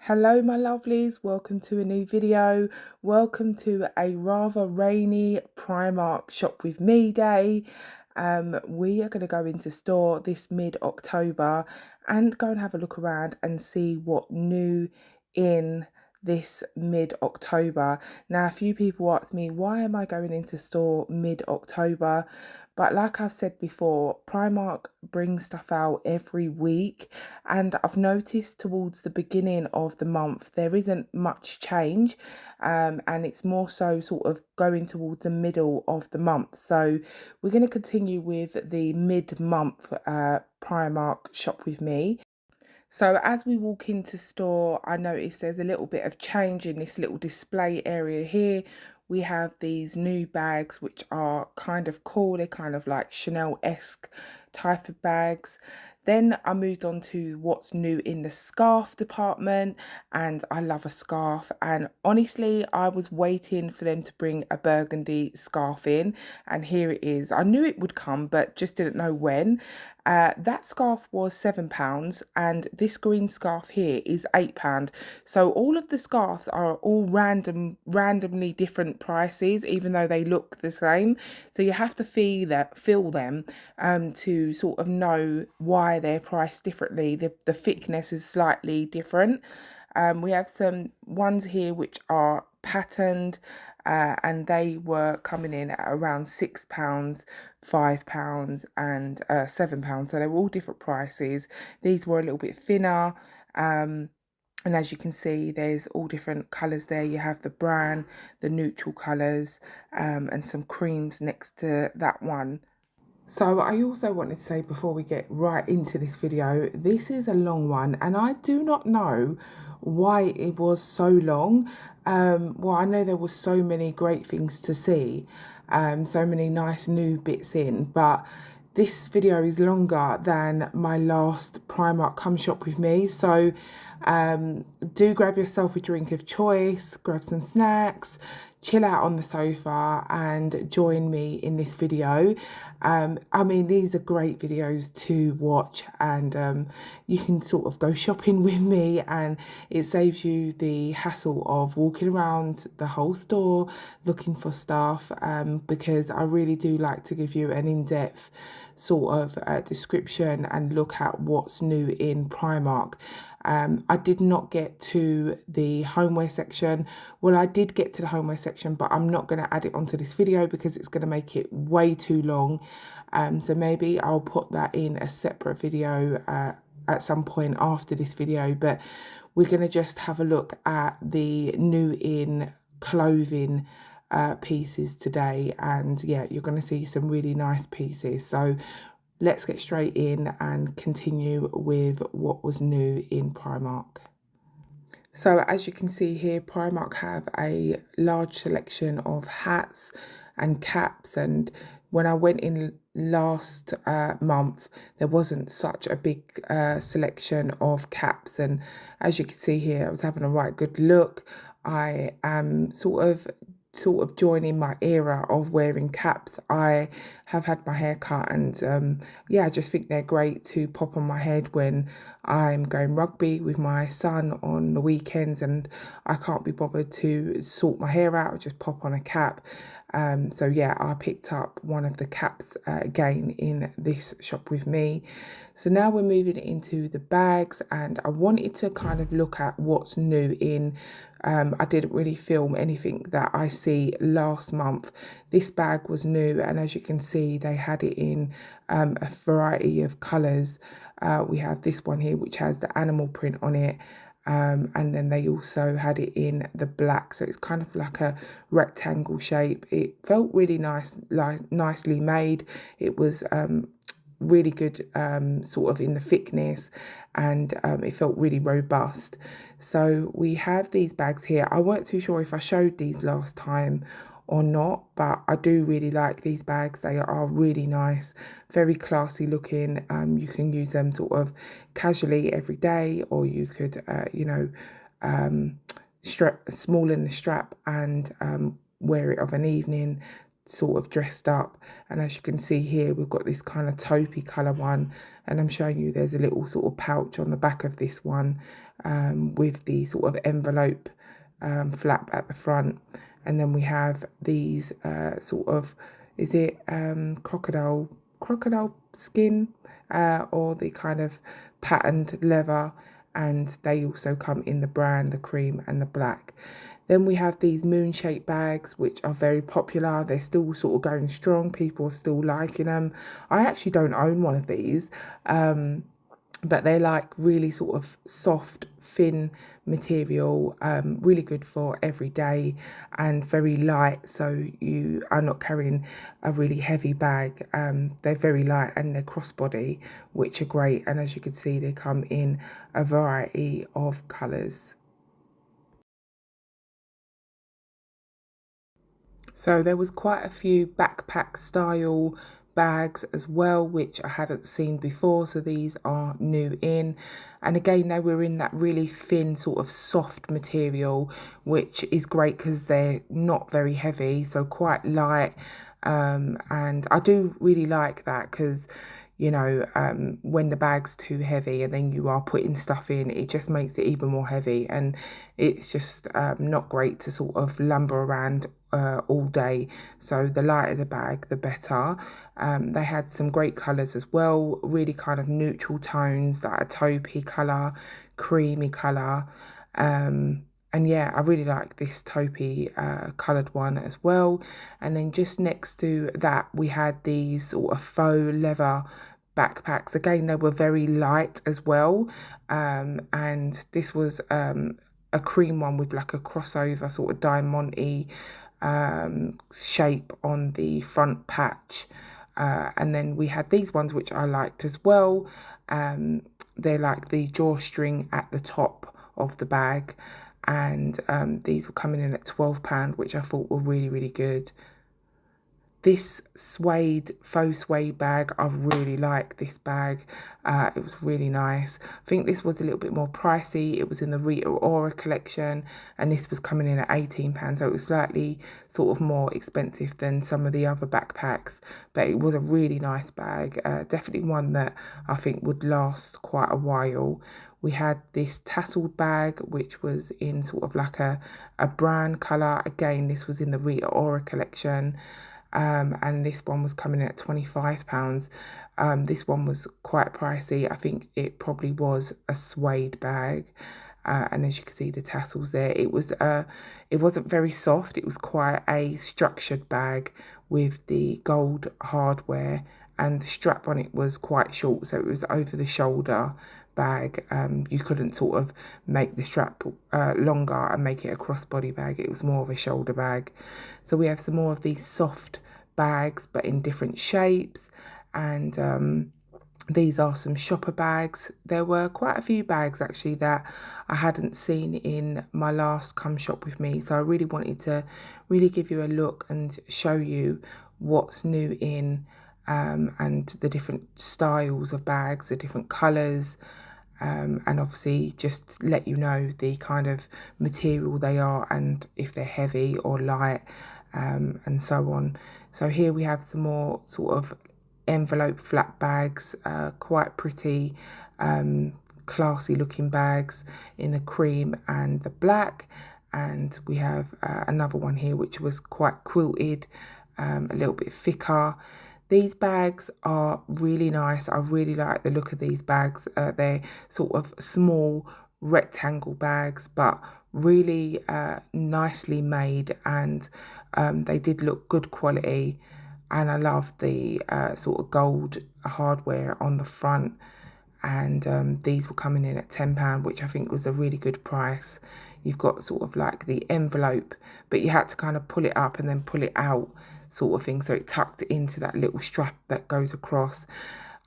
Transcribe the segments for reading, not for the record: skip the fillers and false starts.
Hello my lovelies, welcome to a new video. Welcome to a rather rainy Primark shop with me day. We are going to go into store this mid-October and go and have a look around and see what new in this mid-October. Now a few people asked me, why am I going into store mid-October? But like I've said before, Primark brings stuff out every week, and I've noticed towards the beginning of the month there isn't much change, and it's more so sort of going towards the middle of the month. So we're going to continue with the mid-month Primark shop with me. So as we walk into store, I notice there's a little bit of change in this little display area here. We have these new bags which are kind of cool. They're kind of like Chanel-esque type of bags. Then I moved on to what's new in the scarf department, and I love a scarf. And honestly, I was waiting for them to bring a burgundy scarf in, and here it is. I knew it would come, but just didn't know when. That scarf was £7, and this green scarf here is £8. So all of the scarves are all randomly different prices, even though they look the same. So you have to feel them to sort of know why they're priced differently. The thickness is slightly different. We have some ones here which are patterned, and they were coming in at around £6, £5 and £7. So they were all different prices. These were a little bit thinner, and as you can see, there's all different colours there. You have the brown, the neutral colours, and some creams next to that one. So I also wanted to say before we get right into this video, this is a long one and I do not know why it was so long. Well, I know there were so many great things to see, so many nice new bits in, but this video is longer than my last Primark Come Shop With Me. So do grab yourself a drink of choice, grab some snacks, chill out on the sofa and join me in this video. I mean, these are great videos to watch, and you can sort of go shopping with me, and it saves you the hassle of walking around the whole store looking for stuff, because I really do like to give you an in-depth sort of description and look at what's new in Primark. I did not get to the homeware section. Well, I did get to the homeware section, but I'm not going to add it onto this video because it's going to make it way too long. So maybe I'll put that in a separate video at some point after this video. But we're going to just have a look at the new in clothing pieces today, and yeah, you're going to see some really nice pieces. So let's get straight in and continue with what was new in Primark. So as you can see here, Primark have a large selection of hats and caps, and when I went in last month, there wasn't such a big selection of caps, and as you can see here, I was having a right good look. I am sort of joining my era of wearing caps. I have had my hair cut, and yeah, I just think they're great to pop on my head when I'm going rugby with my son on the weekends and I can't be bothered to sort my hair out. I just pop on a cap. So yeah, I picked up one of the caps again in this shop with me. So now we're moving into the bags, and I wanted to kind of look at what's new in. I didn't really film anything that I see last month. This bag was new, and as you can see, they had it in a variety of colours. We have this one here which has the animal print on it, and then they also had it in the black, so it's kind of like a rectangle shape. It felt really nice, like nicely made. It was really good sort of in the thickness, and it felt really robust. So we have these bags here. I weren't too sure if I showed these last time or not, but I do really like these bags. They are really nice, very classy looking. You can use them sort of casually every day, or you could you know, smaller in the strap and wear it of an evening. sort of dressed up. And as you can see here, we've got this kind of taupey colour one, and I'm showing you there's a little sort of pouch on the back of this one with the sort of envelope flap at the front. And then we have these sort of, is it crocodile skin or the kind of patterned leather, and they also come in the brown, the cream and the black. Then we have these moon shaped bags, which are very popular. They're still sort of going strong. People are still liking them. I actually don't own one of these, but they're like really sort of soft, thin material, really good for every day and very light. So you are not carrying a really heavy bag. They're very light and they're crossbody, which are great. And as you can see, they come in a variety of colours. So there was quite a few backpack style bags as well, which I hadn't seen before. So these are new in. And again, they were in that really thin sort of soft material, which is great because they're not very heavy, so quite light. And I do really like that because, you know, when the bag's too heavy and then you are putting stuff in, it just makes it even more heavy, and it's just not great to sort of lumber around all day. So the lighter the bag, the better. They had some great colours as well, really kind of neutral tones, like a taupey colour, creamy colour. And yeah, I really like this taupey coloured one as well. And then just next to that, we had these sort of faux leather backpacks. Again, they were very light as well. And this was a cream one with like a crossover sort of diamond-y shape on the front patch. And then we had these ones, which I liked as well. They're like the drawstring at the top of the bag. And these were coming in at £12, which I thought were really, really good. This faux suede bag, I really like this bag. It was really nice. I think this was a little bit more pricey. It was in the Rita Ora collection, and this was coming in at £18. So it was slightly sort of more expensive than some of the other backpacks, but it was a really nice bag. Definitely one that I think would last quite a while. We had this tasseled bag, which was in sort of like a brown colour. Again, this was in the Rita Ora collection. And this one was coming in at £25. This one was quite pricey. I think it probably was a suede bag. And as you can see, the tassels there, it wasn't very soft. It was quite a structured bag with the gold hardware, and the strap on it was quite short, so it was over the shoulder bag. You couldn't sort of make the strap longer and make it a crossbody bag. It was more of a shoulder bag. So we have some more of these soft bags, but in different shapes. And these are some shopper bags. There were quite a few bags actually that I hadn't seen in my last Come Shop With Me. So I really wanted to really give you a look and show you what's new in and the different styles of bags, the different colours. And obviously just let you know the kind of material they are and if they're heavy or light, and so on. So here we have some more sort of envelope flat bags, quite pretty, classy looking bags in the cream and the black. And we have another one here which was quite quilted, a little bit thicker. These bags are really nice. I really like the look of these bags. They're sort of small rectangle bags, but really nicely made, and they did look good quality. And I love the sort of gold hardware on the front. And these were coming in at £10, which I think was a really good price. You've got sort of like the envelope, but you had to kind of pull it up and then pull it out, sort of thing, so it tucked into that little strap that goes across.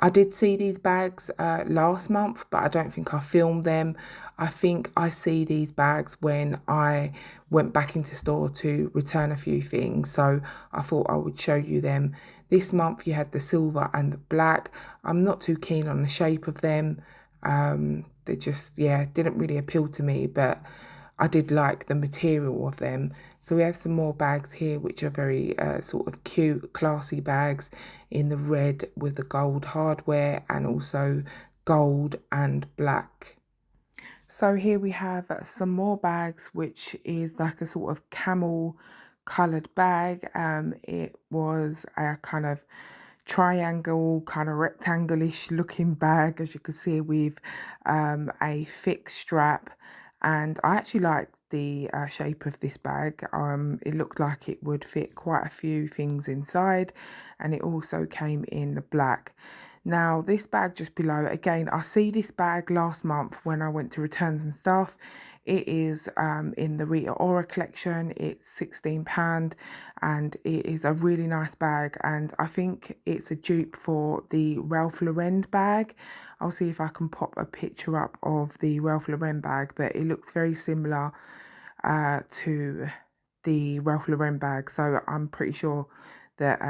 I did see these bags last month, but I don't think I filmed them. I think I see these bags when I went back into store to return a few things, so I thought I would show you them. This month you had the silver and the black. I'm not too keen on the shape of them. They just, yeah, didn't really appeal to me, but I did like the material of them. So we have some more bags here, which are very sort of cute, classy bags in the red with the gold hardware and also gold and black. So here we have some more bags, which is like a sort of camel coloured bag. It was a kind of triangle, kind of rectangle-ish looking bag, as you can see, with a thick strap. And I actually liked the shape of this bag. It looked like it would fit quite a few things inside, and it also came in the black. Now this bag just below, again, I see this bag last month when I went to return some stuff. It is in the Rita Ora collection. It's £16 and it is a really nice bag, and I think it's a dupe for the Ralph Lauren bag. I'll see if I can pop a picture up of the Ralph Lauren bag, but it looks very similar to the Ralph Lauren bag, so I'm pretty sure that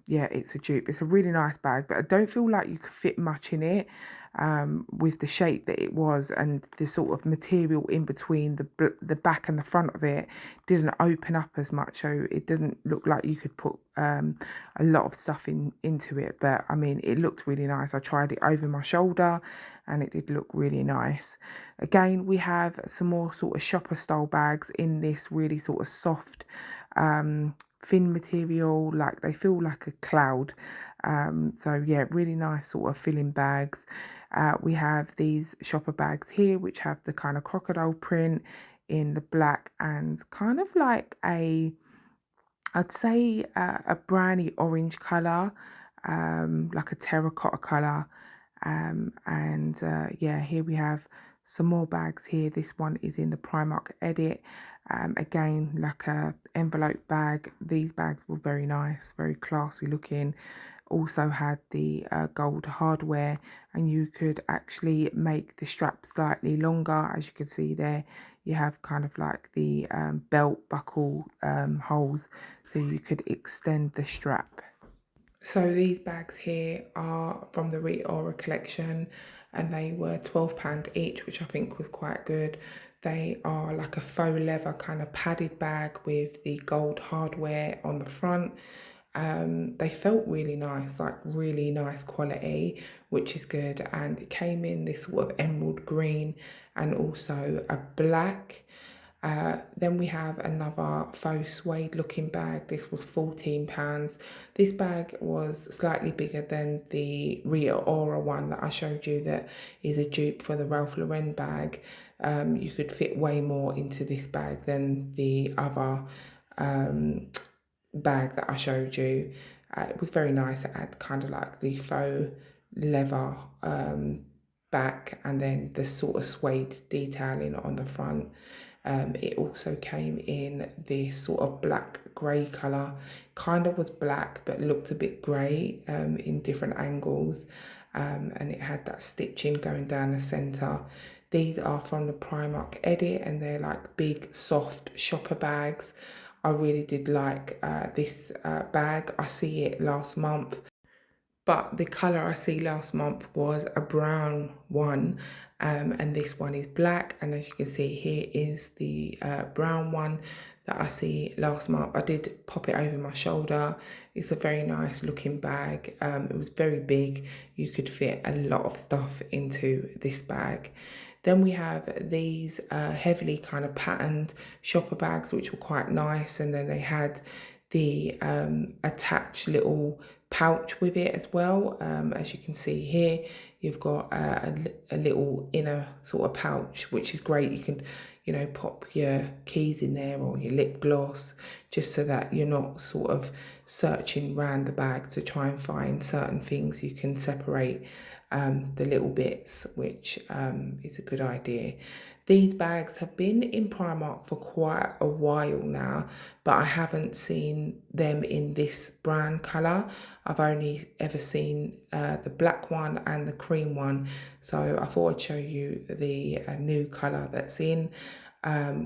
yeah, it's a dupe. It's a really nice bag, but I don't feel like you could fit much in it with the shape that it was, and the sort of material in between the back and the front of it didn't open up as much, so it didn't look like you could put a lot of stuff into it. But I mean, it looked really nice. I tried it over my shoulder and it did look really nice. Again, we have some more sort of shopper style bags in this really sort of soft thin material, like they feel like a cloud. So yeah, really nice sort of filling bags. We have these shopper bags here which have the kind of crocodile print in the black and kind of like a, I'd say a browny orange colour, like a terracotta colour. And yeah, here we have some more bags here. This one is in the Primark Edit. Again, like a envelope bag. These bags were very nice, very classy looking. Also had the gold hardware, and you could actually make the strap slightly longer. As you can see there, you have kind of like the belt buckle holes, so you could extend the strap. So these bags here are from the Rita Ora collection, and they were £12 each, which I think was quite good. They are like a faux leather kind of padded bag with the gold hardware on the front. They felt really nice, like really nice quality, which is good. And it came in this sort of emerald green and also a black. Then we have another faux suede looking bag. This was £14. This bag was slightly bigger than the Rita Ora one that I showed you that is a dupe for the Ralph Lauren bag. You could fit way more into this bag than the other bag that I showed you. It was very nice. It had kind of like the faux leather back and then the sort of suede detailing on the front. It also came in this sort of black grey colour. Kind of was black but looked a bit grey in different angles. And it had that stitching going down the centre. These are from the Primark Edit and they're like big soft shopper bags. I really did like this bag. I see it last month, but the colour I see last month was a brown one, and this one is black. And as you can see, here is the brown one that I see last month. I did pop it over my shoulder. It's a very nice looking bag. It was very big. You could fit a lot of stuff into this bag. Then we have these heavily kind of patterned shopper bags, which were quite nice. And then they had the attached little pouch with it as well. As you can see here, you've got a little inner sort of pouch, which is great. You can, you know, pop your keys in there or your lip gloss, just so that you're not sort of searching around the bag to try and find certain things. You can separate the little bits, which is a good idea. These bags have been in Primark for quite a while now, but I haven't seen them in this brown colour. I've only ever seen the black one and the cream one. So I thought I'd show you the new colour that's in.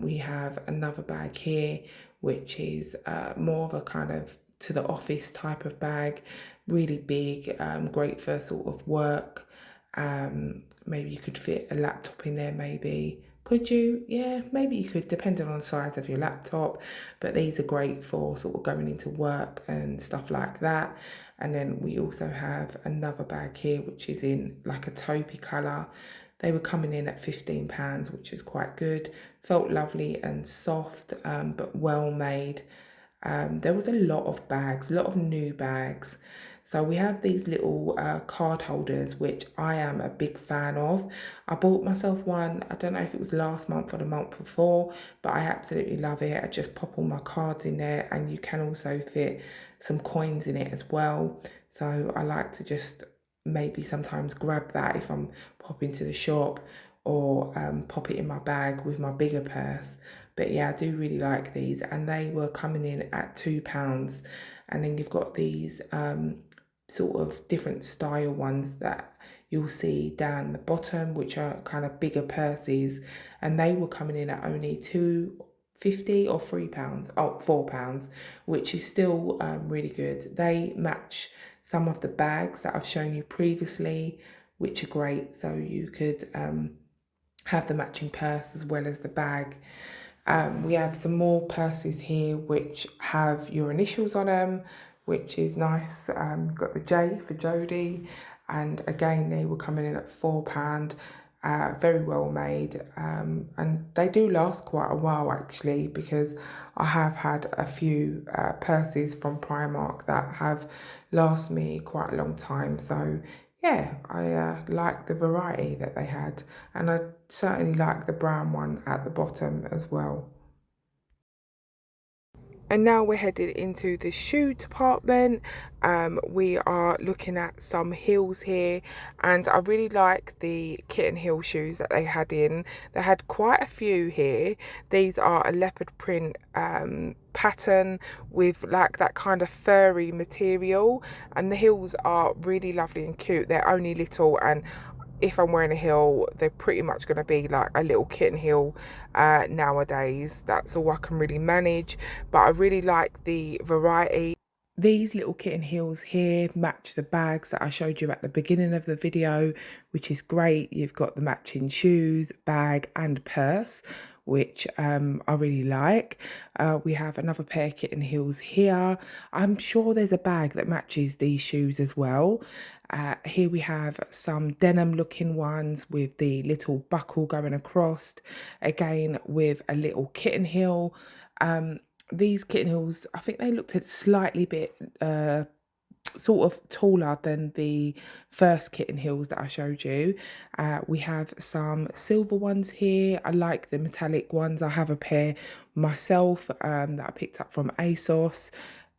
We have another bag here, which is more of a kind of to the office type of bag, really big, great for sort of work. Maybe you could fit a laptop in there maybe, Could you? Yeah, maybe you could, depending on the size of your laptop. But these are great for sort of going into work and stuff like that. And then we also have another bag here, which is in like a taupey colour. They were coming in at £15, which is quite good. Felt lovely and soft, but well made. There was a lot of bags, a lot of new bags. So we have these little card holders, which I am a big fan of. I bought myself one, I don't know if it was last month or the month before, but I absolutely love it. I just pop all my cards in there, and you can also fit some coins in it as well. So I like to just maybe sometimes grab that if I'm popping to the shop, or pop it in my bag with my bigger purse. But yeah, I do really like these, and they were coming in at £2. And then you've got these sort of different style ones that you'll see down the bottom, which are kind of bigger purses, and they were coming in at only £2.50 or £3, oh, £4, which is still really good. They match some of the bags that I've shown you previously, which are great. So you could have the matching purse as well as the bag. We have some more purses here which have your initials on them, which is nice. You've got the J for Jodie, and again they were coming in at £4. Very well made, and they do last quite a while actually, because I have had a few purses from Primark that have lasted me quite a long time. So yeah, I like the variety that they had, and I certainly like the brown one at the bottom as well. And now we're headed into the shoe department. We are looking at some heels here, and I really like the kitten heel shoes that they had in. They had quite a few here. These are a leopard print pattern with like that kind of furry material, and the heels are really lovely and cute. They're only little, and if I'm wearing a heel, they're pretty much going to be like a little kitten heel nowadays. That's all I can really manage, but I really like the variety. These little kitten heels here match the bags that I showed you at the beginning of the video, which is great. You've got the matching shoes, bag and purse, which I really like. We have another pair of kitten heels here. I'm sure there's a bag that matches these shoes as well. Here we have some denim looking ones with the little buckle going across, again with a little kitten heel. These kitten heels, I think they looked at slightly bit sort of taller than the first kitten heels that I showed you. We have some silver ones here. I like the metallic ones. I have a pair myself that I picked up from ASOS.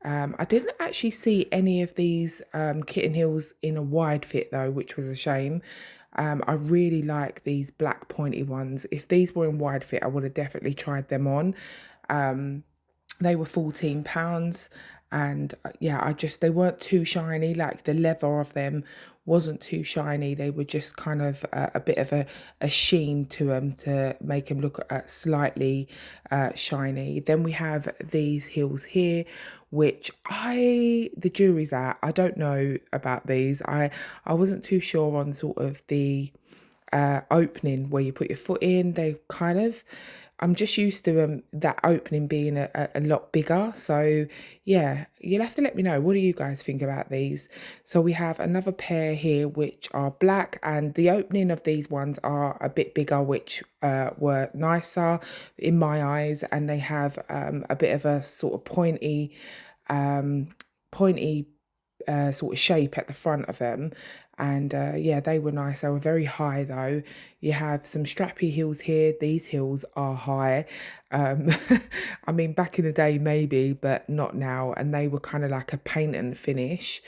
I didn't actually see any of these kitten heels in a wide fit though, which was a shame. I really like these black pointy ones. If these were in wide fit, I would have definitely tried them on. They were £14, and yeah, they weren't too shiny. Like the leather of them wasn't too shiny. They were just kind of a bit of a sheen to them to make them look slightly shiny. Then we have these heels here, which the jury's out. I don't know about these. I wasn't too sure on sort of the opening where you put your foot in. They kind of, I'm just used to that opening being a lot bigger. So yeah, you'll have to let me know. What do you guys think about these? So we have another pair here which are black, and the opening of these ones are a bit bigger, which were nicer in my eyes, and they have a bit of a sort of pointy pointy sort of shape at the front of them. And yeah, they were nice. They were very high though. You have some strappy heels here. These heels are high. I mean, back in the day maybe, but not now. And they were kind of like a paint and finish.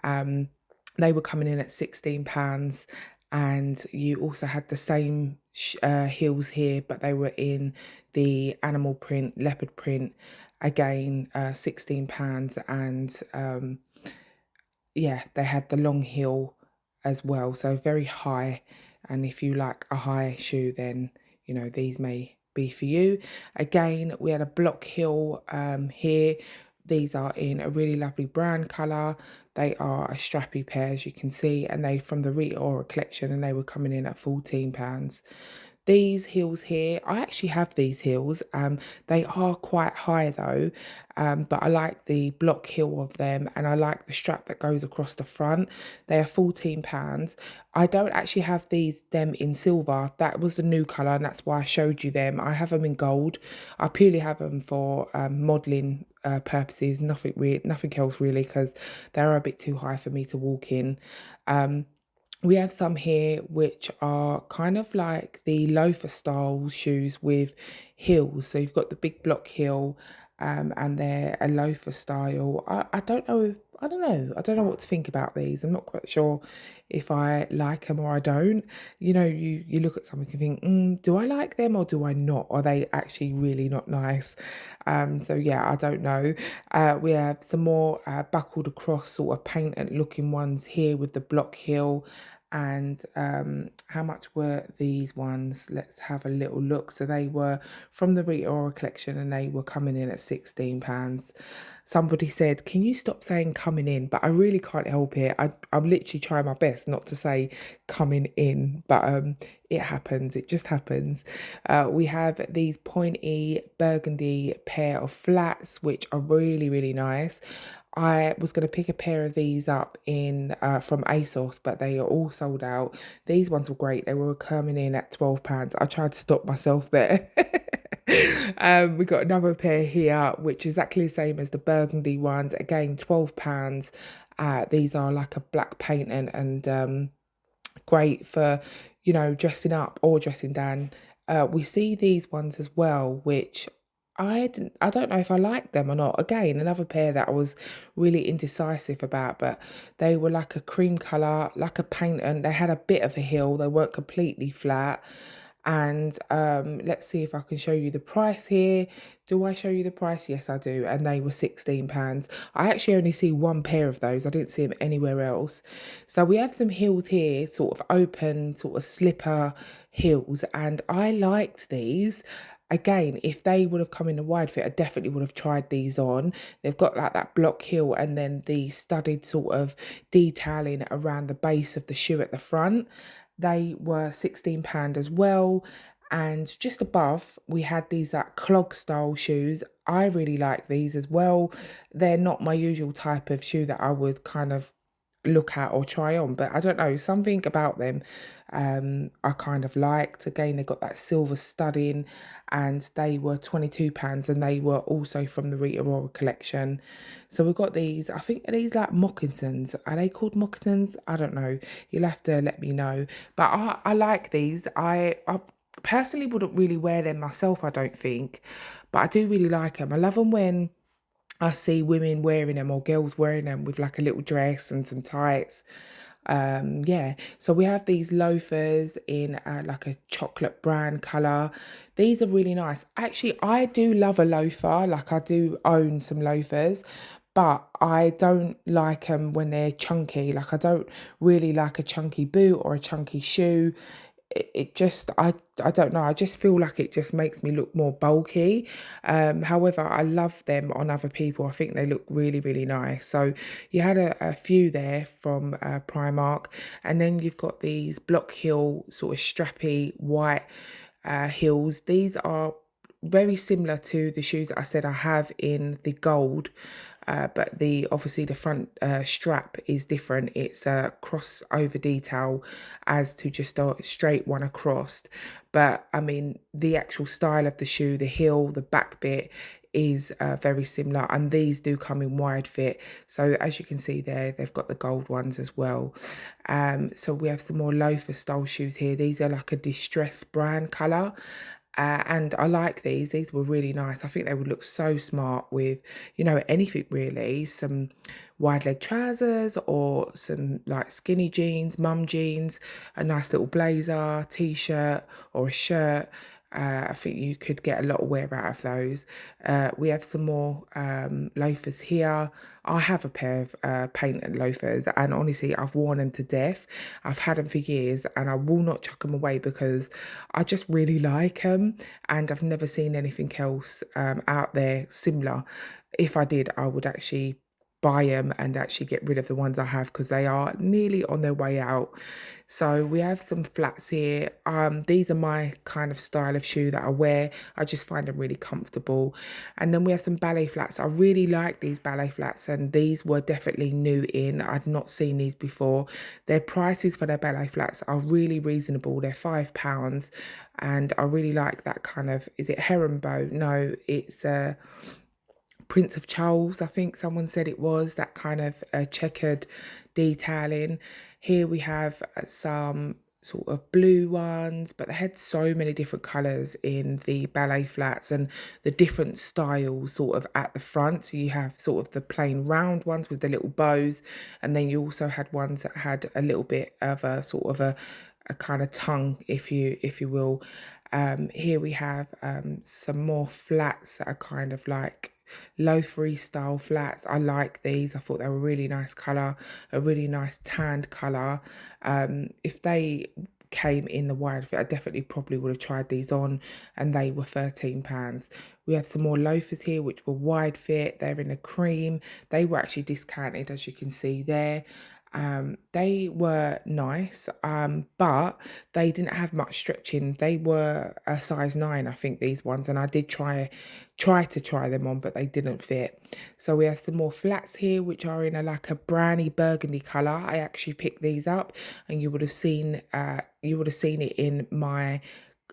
They were coming in at £16, and you also had the same heels here, but they were in the animal print, leopard print, again £16. And yeah, they had the long heel as well, so very high. And if you like a high shoe, then you know these may be for you. Again, we had a block heel here. These are in a really lovely brown colour. They are a strappy pair, as you can see, and they from the Rita Ora collection, and they were coming in at £14. these heels here, I actually have these heels. They are quite high though, but I like the block heel of them, and I like the strap that goes across the front. They are £14. I don't actually have them in silver. That was the new colour, and that's why I showed you them. I have them in gold. I purely have them for modelling purposes, nothing else really, because they're a bit too high for me to walk in. We have some here which are kind of like the loafer style shoes with heels. So you've got the big block heel, and they're a loafer style. I don't know. I don't know. I don't know what to think about these. I'm not quite sure if I like them or I don't. You know, you look at something and think, do I like them or do I not? Are they actually really not nice? So yeah, I don't know. We have some more buckled across sort of painted looking ones here with the block heel. And how much were these ones? Let's have a little look. So they were from the Rita Ora collection, and they were coming in at £16. Somebody said, can you stop saying coming in? But I really can't help it. I'm literally trying my best not to say coming in, but it happens. It just happens. We have these pointy burgundy pair of flats, which are really, really nice. I was going to pick a pair of these up in from ASOS, but they are all sold out. These ones were great. They were coming in at £12. I tried to stop myself there. We got another pair here, which is exactly the same as the burgundy ones. Again, £12. These are like a black paint, and great for, you know, dressing up or dressing down. We see these ones as well, which I don't know if I like them or not. Again, another pair that I was really indecisive about, but they were like a cream colour, like a paint, and they had a bit of a heel. They weren't completely flat. And let's see if I can show you the price here. Do I show you the price? Yes, I do. And they were £16. I actually only see one pair of those. I didn't see them anywhere else. So we have some heels here, sort of open, sort of slipper heels. And I liked these. Again, if they would have come in a wide fit, I definitely would have tried these on. They've got like that block heel and then the studded sort of detailing around the base of the shoe at the front. They were £16 as well. And just above, we had these clog style shoes. I really like these as well. They're not my usual type of shoe that I would kind of look at or try on, but I don't know, something about them I kind of liked. Again, they got that silver studding, and they were £22, and they were also from the Rita Ora collection. So we've got these, I think, are these like moccasins? Are they called moccasins? I don't know. You'll have to let me know. But I like these. I personally wouldn't really wear them myself, I don't think, but I do really like them. I love them when I see women wearing them or girls wearing them with like a little dress and some tights. Yeah, so we have these loafers in like a chocolate brown color. These are really nice. Actually, I do love a loafer. Like, I do own some loafers, but I don't like them when they're chunky. Like, I don't really like a chunky boot or a chunky shoe. It just, I don't know, I just feel like it just makes me look more bulky. However, I love them on other people. I think they look really, really nice. So you had a few there from Primark, and then you've got these block heel sort of strappy white heels. These are very similar to the shoes that I said I have in the gold, but obviously the front strap is different. It's a crossover detail as to just a straight one across. But I mean, the actual style of the shoe, the heel, the back bit is very similar, and these do come in wide fit. So as you can see there, they've got the gold ones as well. So we have some more loafer style shoes here. These are like a distressed brown color. And I like these. These were really nice. I think they would look so smart with, you know, anything really. Some wide leg trousers or some like skinny jeans, mum jeans, a nice little blazer, t-shirt or a shirt. I think you could get a lot of wear out of those. We have some more loafers here. I have a pair of painted loafers, and honestly, I've worn them to death. I've had them for years, and I will not chuck them away because I just really like them, and I've never seen anything else out there similar. If I did, I would actually buy them and actually get rid of the ones I have because they are nearly on their way out. So we have some flats here. These are my kind of style of shoe that I wear. I just find them really comfortable. And then we have some ballet flats. I really like these ballet flats, and these were definitely new in. I'd not seen these before. Their prices for their ballet flats are really reasonable. They're £5, and I really like that kind of, is it herringbone? No, it's Prince of Charles, I think someone said it was, that kind of checkered detailing. Here we have some sort of blue ones, but they had so many different colours in the ballet flats and the different styles sort of at the front. So you have sort of the plain round ones with the little bows, and then you also had ones that had a little bit of a sort of a kind of tongue, if you will. Here we have some more flats that are kind of like loafery style flats. I like these. I thought they were a really nice colour, a really nice tanned colour. If they came in the wide fit, I definitely probably would have tried these on, and they were £13. We have some more loafers here which were wide fit. They're in a cream. They were actually discounted, as you can see there. They were nice, but they didn't have much stretching. They were a size 9, I think, these ones, and I did try to try them on, but they didn't fit. So we have some more flats here which are in a like a browny burgundy color. I actually picked these up, and you would have seen it in my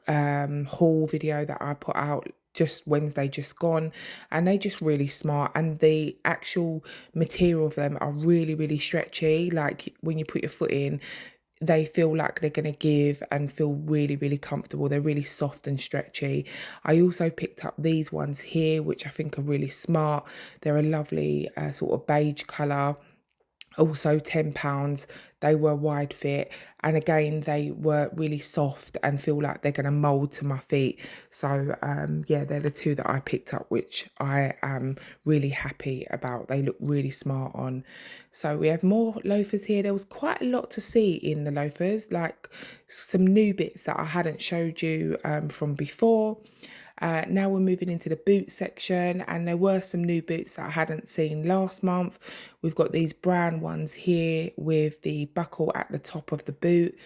haul video that I put out just Wednesday just gone, and they just really smart, and the actual material of them are really stretchy. Like when you put your foot in, they feel like they're going to give and feel really comfortable. They're really soft and stretchy. I also picked up these ones here which I think are really smart. They're a lovely sort of beige color, also £10. They were wide fit, and again they were really soft and feel like they're going to mold to my feet. So yeah, they're the two that I picked up, which I am really happy about. They look really smart on. So we have more loafers here. There was quite a lot to see in the loafers, like some new bits that I hadn't showed you from before. Now we're moving into the boot section, and there were some new boots that I hadn't seen last month. We've got these brown ones here with the buckle at the top of the boot.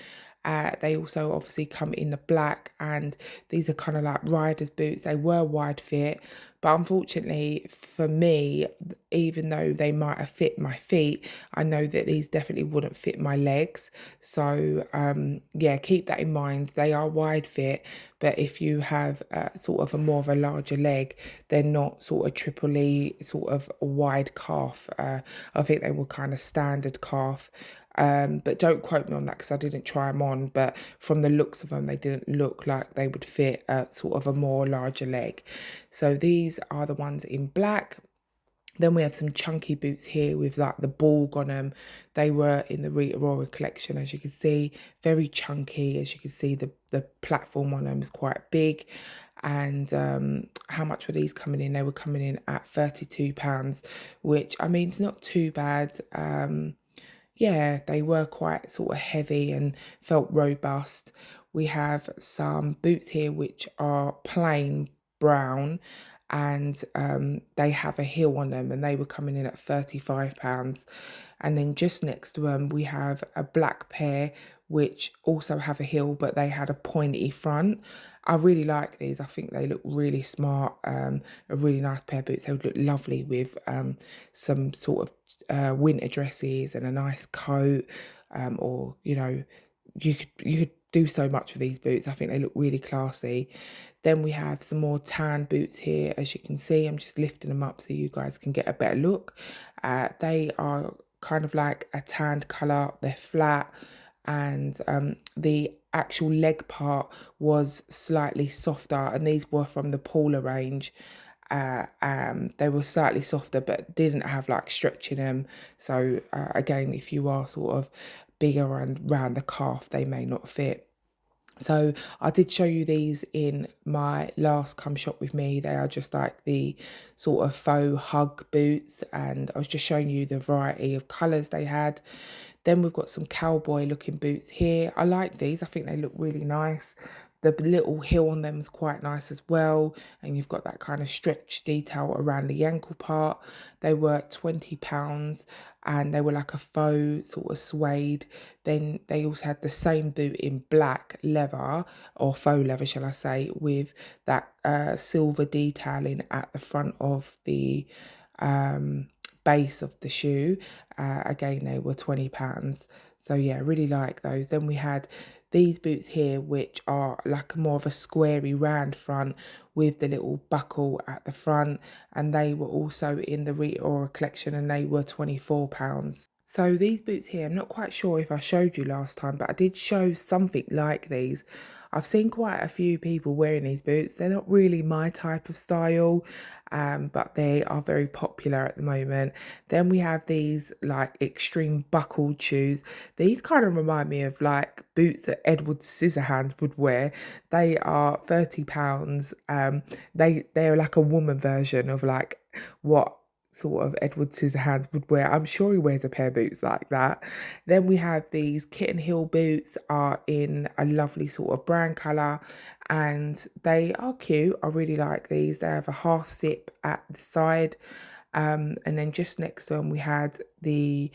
They also obviously come in the black, and these are kind of like riders boots. They were wide fit, but unfortunately for me, even though they might have fit my feet, I know that these definitely wouldn't fit my legs. So yeah, keep that in mind. They are wide fit, but if you have sort of a more of a larger leg, they're not sort of triple E, sort of a wide calf. I think they were kind of standard calf. But don't quote me on that because I didn't try them on, but from the looks of them, they didn't look like they would fit sort of a more larger leg. So these are the ones in black. Then we have some chunky boots here with like the bulg on them. They were in the Rita Ora collection, as you can see, very chunky. As you can see, the platform on them is quite big. And how much were these coming in? They were coming in at £32, which, I mean, it's not too bad. Yeah, they were quite sort of heavy and felt robust. We have some boots here which are plain brown, and they have a heel on them, and they were coming in at £35. And then just next to them we have a black pair which also have a heel, but they had a pointy front. I really like these. I think they look really smart. A really nice pair of boots. They would look lovely with some sort of winter dresses and a nice coat, or you know, you could do so much with these boots. I think they look really classy. Then we have some more tan boots here. As you can see, I'm just lifting them up so you guys can get a better look. They are kind of like a tanned colour. They're flat, and the actual leg part was slightly softer, and these were from the Paula range. They were slightly softer but didn't have like stretch in them. So again, if you are sort of bigger and round the calf, they may not fit. So I did show you these in my last Come Shop With Me. They are just like the sort of faux hug boots, and I was just showing you the variety of colours they had. Then we've got some cowboy looking boots here. I like these. I think they look really nice. The little heel on them is quite nice as well, and you've got that kind of stretch detail around the ankle part. They were £20, and they were like a faux sort of suede. Then they also had the same boot in black leather, or faux leather shall I say, with that silver detailing at the front of the base of the shoe. Again, they were £20. So yeah, really like those. Then we had these boots here, which are like more of a squarey round front with the little buckle at the front, and they were also in the Rita Ora collection, and they were £24. So these boots here, I'm not quite sure if I showed you last time, but I did show something like these. I've seen quite a few people wearing these boots. They're not really my type of style, but they are very popular at the moment. Then we have these like extreme buckled shoes. These kind of remind me of like boots that Edward Scissorhands would wear. They are £30. They're like a woman version of like what sort of Edward Scissorhands would wear. I'm sure he wears a pair of boots like that. Then we have these Kitten Hill boots, are in a lovely sort of brown colour, and they are cute. I really like these. They have a half zip at the side, and then just next to them we had the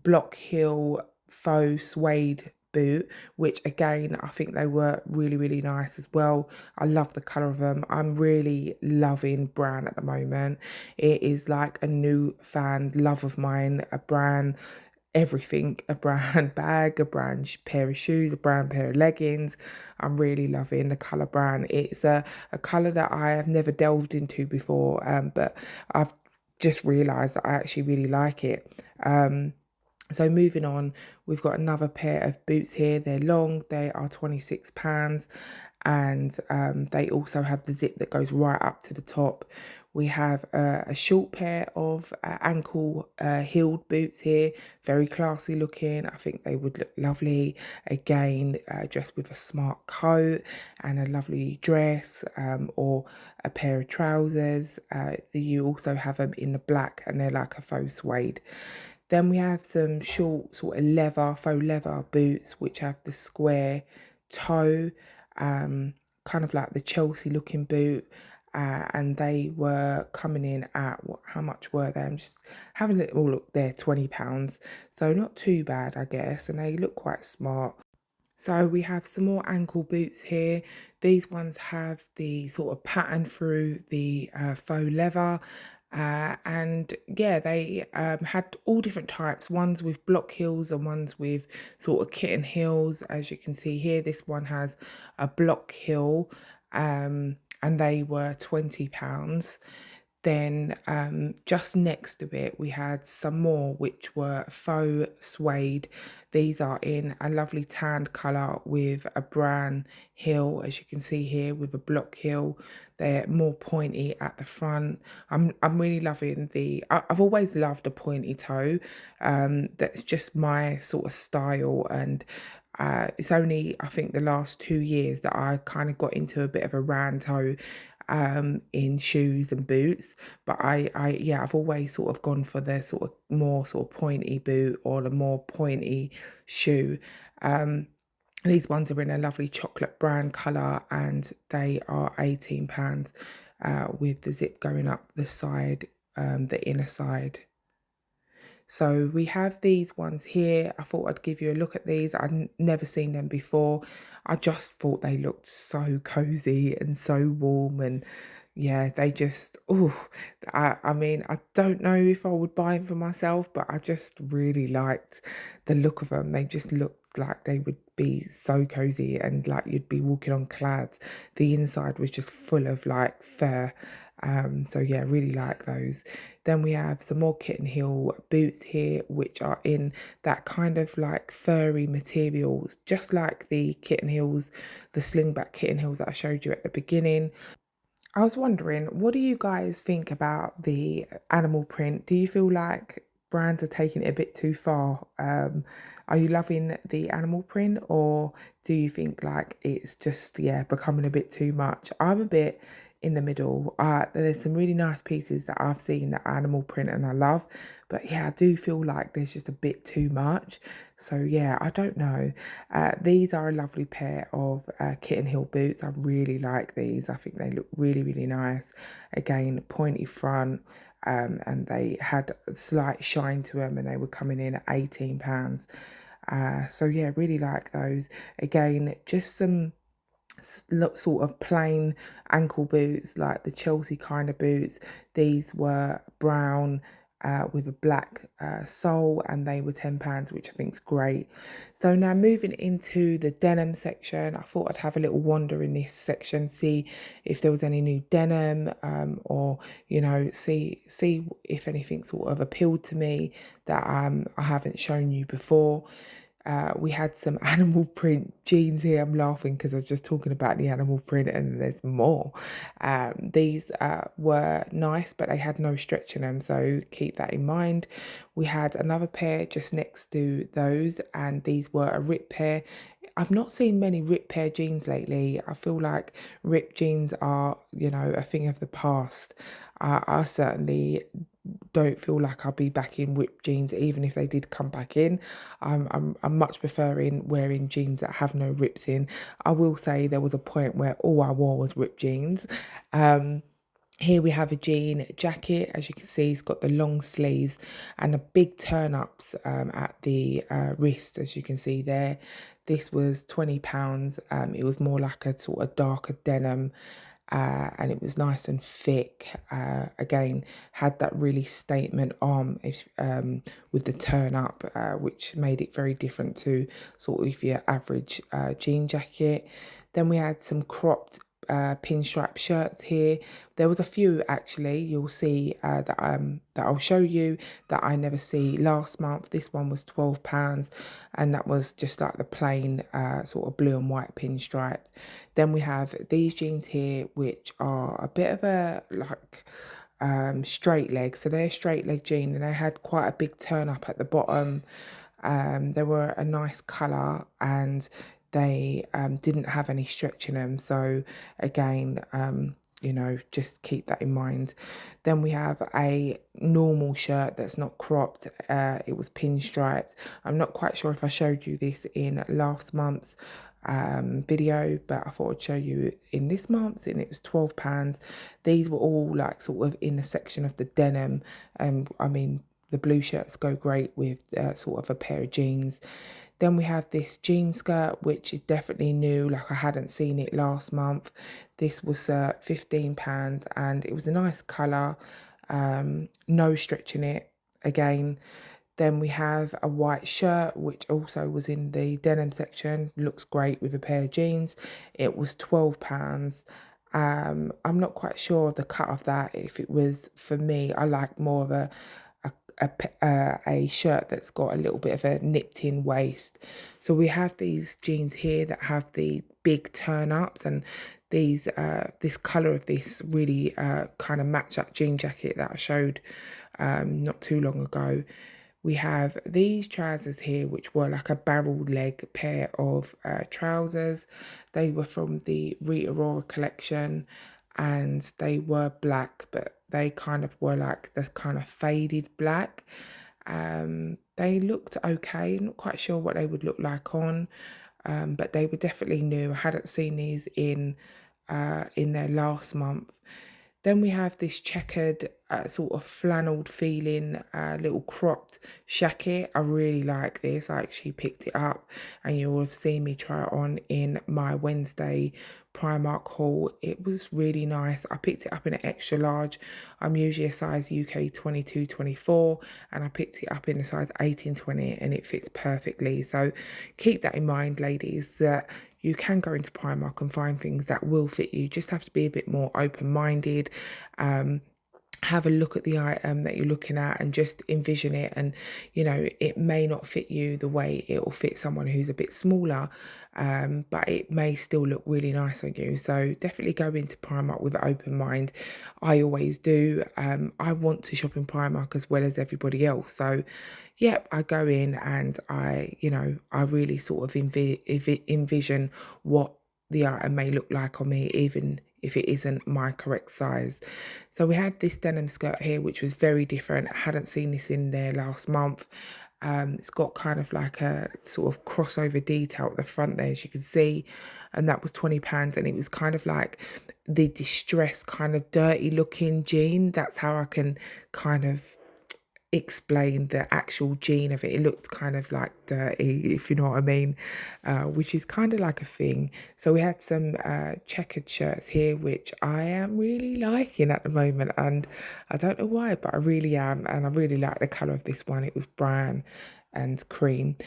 Block Hill faux suede boot, which again I think they were really nice as well. I love the colour of them. I'm really loving brown at the moment. It is like a new fan love of mine. A brown everything, a brown bag, a brown pair of shoes, a brown pair of leggings. I'm really loving the colour brown. It's a colour that I have never delved into before, but I've just realised that I actually really like it. So moving on, we've got another pair of boots here. They're long, they are £26, and they also have the zip that goes right up to the top. We have a short pair of ankle heeled boots here, very classy looking. I think they would look lovely, again, dressed with a smart coat and a lovely dress, or a pair of trousers. You also have them in the black, and they're like a faux suede. Then we have some short sort of leather, faux leather boots, which have the square toe, kind of like the Chelsea looking boot. And they were coming in at, how much were they? I'm just having a little look there, £20. So not too bad, I guess. And they look quite smart. So we have some more ankle boots here. These ones have the sort of pattern through the faux leather. And yeah, they had all different types, ones with block heels and ones with sort of kitten heels. As you can see here, this one has a block heel, and they were £20. Then just next to it, we had some more, which were faux suede. These are in a lovely tanned colour with a brown heel, as you can see here, with a block heel. They're more pointy at the front. I'm really loving I've always loved a pointy toe. That's just my sort of style, and it's only, I think, the last 2 years that I kind of got into a bit of a round toe in shoes and boots. But yeah, I've always sort of gone for the sort of more sort of pointy boot or the more pointy shoe. These ones are in a lovely chocolate brown colour, and they are £18, with the zip going up the side, the inner side. So we have these ones here. I thought I'd give you a look at these. I'd never seen them before. I just thought they looked so cozy and so warm, and yeah, they just, oh, I mean, I don't know if I would buy them for myself, but I just really liked the look of them. They just looked like they would be so cozy, and like you'd be walking on clouds. The inside was just full of like fur. So yeah, really like those. Then we have some more Kitten Hill boots here, which are in that kind of like furry materials, just like the Kitten Hills, the slingback Kitten Hills that I showed you at the beginning. I was wondering, what do you guys think about the animal print? Do you feel like brands are taking it a bit too far? Are you loving the animal print, or do you think like it's just, yeah, becoming a bit too much? I'm a bit in the middle. There's some really nice pieces that I've seen that animal print and I love, but yeah, I do feel like there's just a bit too much. So yeah, I don't know. These are a lovely pair of Kitten Hill boots. I really like these. I think they look really, really nice. Again, pointy front, and they had a slight shine to them, and they were coming in at £18. So yeah, really like those. Again, just some sort of plain ankle boots, like the Chelsea kind of boots. These were brown with a black sole, and they were £10, which I think is great. So now moving into the denim section, I thought I'd have a little wander in this section, see if there was any new denim, or see if anything sort of appealed to me that I haven't shown you before. We had some animal print jeans here. I'm laughing because I was just talking about the animal print and there's more. These were nice, but they had no stretch in them, so keep that in mind. We had another pair just next to those, and these were a rip pair. I've not seen many rip pair jeans lately. I feel like rip jeans are, a thing of the past. I certainly don't feel like I'll be back in ripped jeans, even if they did come back in. I'm much preferring wearing jeans that have no rips in. I will say there was a point where all I wore was ripped jeans. Here we have a jean jacket. As you can see, it's got the long sleeves and a big turn-ups at the wrist, as you can see there. This was £20. It was more like a sort of darker denim, and it was nice and thick. Again, had that really statement arm with the turn-up, which made it very different to sort of your average jean jacket. Then we had some cropped pinstripe shirts here. There was a few actually you'll see that I'll show you that I never see last month. This one was £12, and that was just like the plain sort of blue and white pinstripe. Then we have these jeans here, which are a bit of a straight leg. So they're straight leg jean, and they had quite a big turn up at the bottom. They were a nice colour, and they didn't have any stretch in them. So again, just keep that in mind. Then we have a normal shirt that's not cropped. It was pinstriped. I'm not quite sure if I showed you this in last month's video, but I thought I'd show you in this month's, and it was £12. These were all like sort of in the section of the denim. I mean, the blue shirts go great with sort of a pair of jeans. Then we have this jean skirt, which is definitely new. Like I hadn't seen it last month. This was £15, and it was a nice colour. No stretch in it again. Then we have a white shirt, which also was in the denim section. Looks great with a pair of jeans. It was £12. I'm not quite sure of the cut of that. If it was, for me, I like more of a shirt that's got a little bit of a nipped in waist. So we have these jeans here that have the big turn ups, and these this colour of this really kind of match that jean jacket that I showed not too long ago. We have these trousers here, which were like a barrel leg pair of trousers. They were from the Rita Ora collection, and they were black, but they kind of were like the kind of faded black. They looked okay. Not quite sure what they would look like on, but they were definitely new. I hadn't seen these in their last month. Then we have this checkered sort of flannelled feeling little cropped jacket. I really like this. I actually picked it up, and you'll have seen me try it on in my Wednesday Primark haul. It was really nice. I picked it up in an extra large. I'm usually a size UK 22, 24, and I picked it up in a size 18, 20, and it fits perfectly. So keep that in mind, ladies, that you can go into Primark and find things that will fit you. Just have to be a bit more open-minded. Have a look at the item that you're looking at and just envision it. And, it may not fit you the way it will fit someone who's a bit smaller, but it may still look really nice on you. So definitely go into Primark with an open mind. I always do. I want to shop in Primark as well as everybody else. So, yep, I go in and I really sort of envision what the item may look like on me, even if it isn't my correct size. So we had this denim skirt here, which was very different. I hadn't seen this in there last month. It's got kind of like a sort of crossover detail at the front there, as you can see, and that was £20, and it was kind of like the distressed kind of dirty looking jean. That's how I can kind of explain the actual jean of it. It looked kind of like dirty, if you know what I mean, which is kind of like a thing. So we had some checkered shirts here, which I am really liking at the moment, and I don't know why, but I really am, and I really like the colour of this one. It was brown and cream.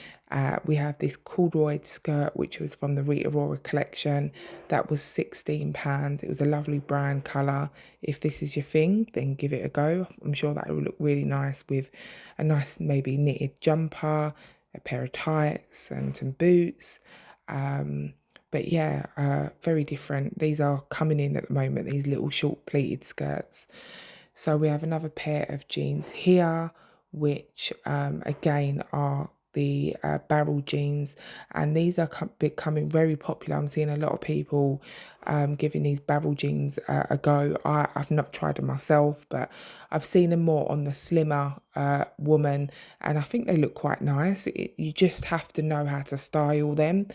We have this corduroy skirt, which was from the Rita Ora collection. That was £16. It was a lovely brown colour. If this is your thing, then give it a go. I'm sure that will look really nice with a nice maybe knitted jumper, a pair of tights and some boots. But yeah, very different. These are coming in at the moment, these little short pleated skirts. So we have another pair of jeans here, which again are the barrel jeans, and these are becoming very popular. I'm seeing a lot of people giving these barrel jeans a go. I've not tried them myself, but I've seen them more on the slimmer woman, and I think they look quite nice. You just have to know how to style them.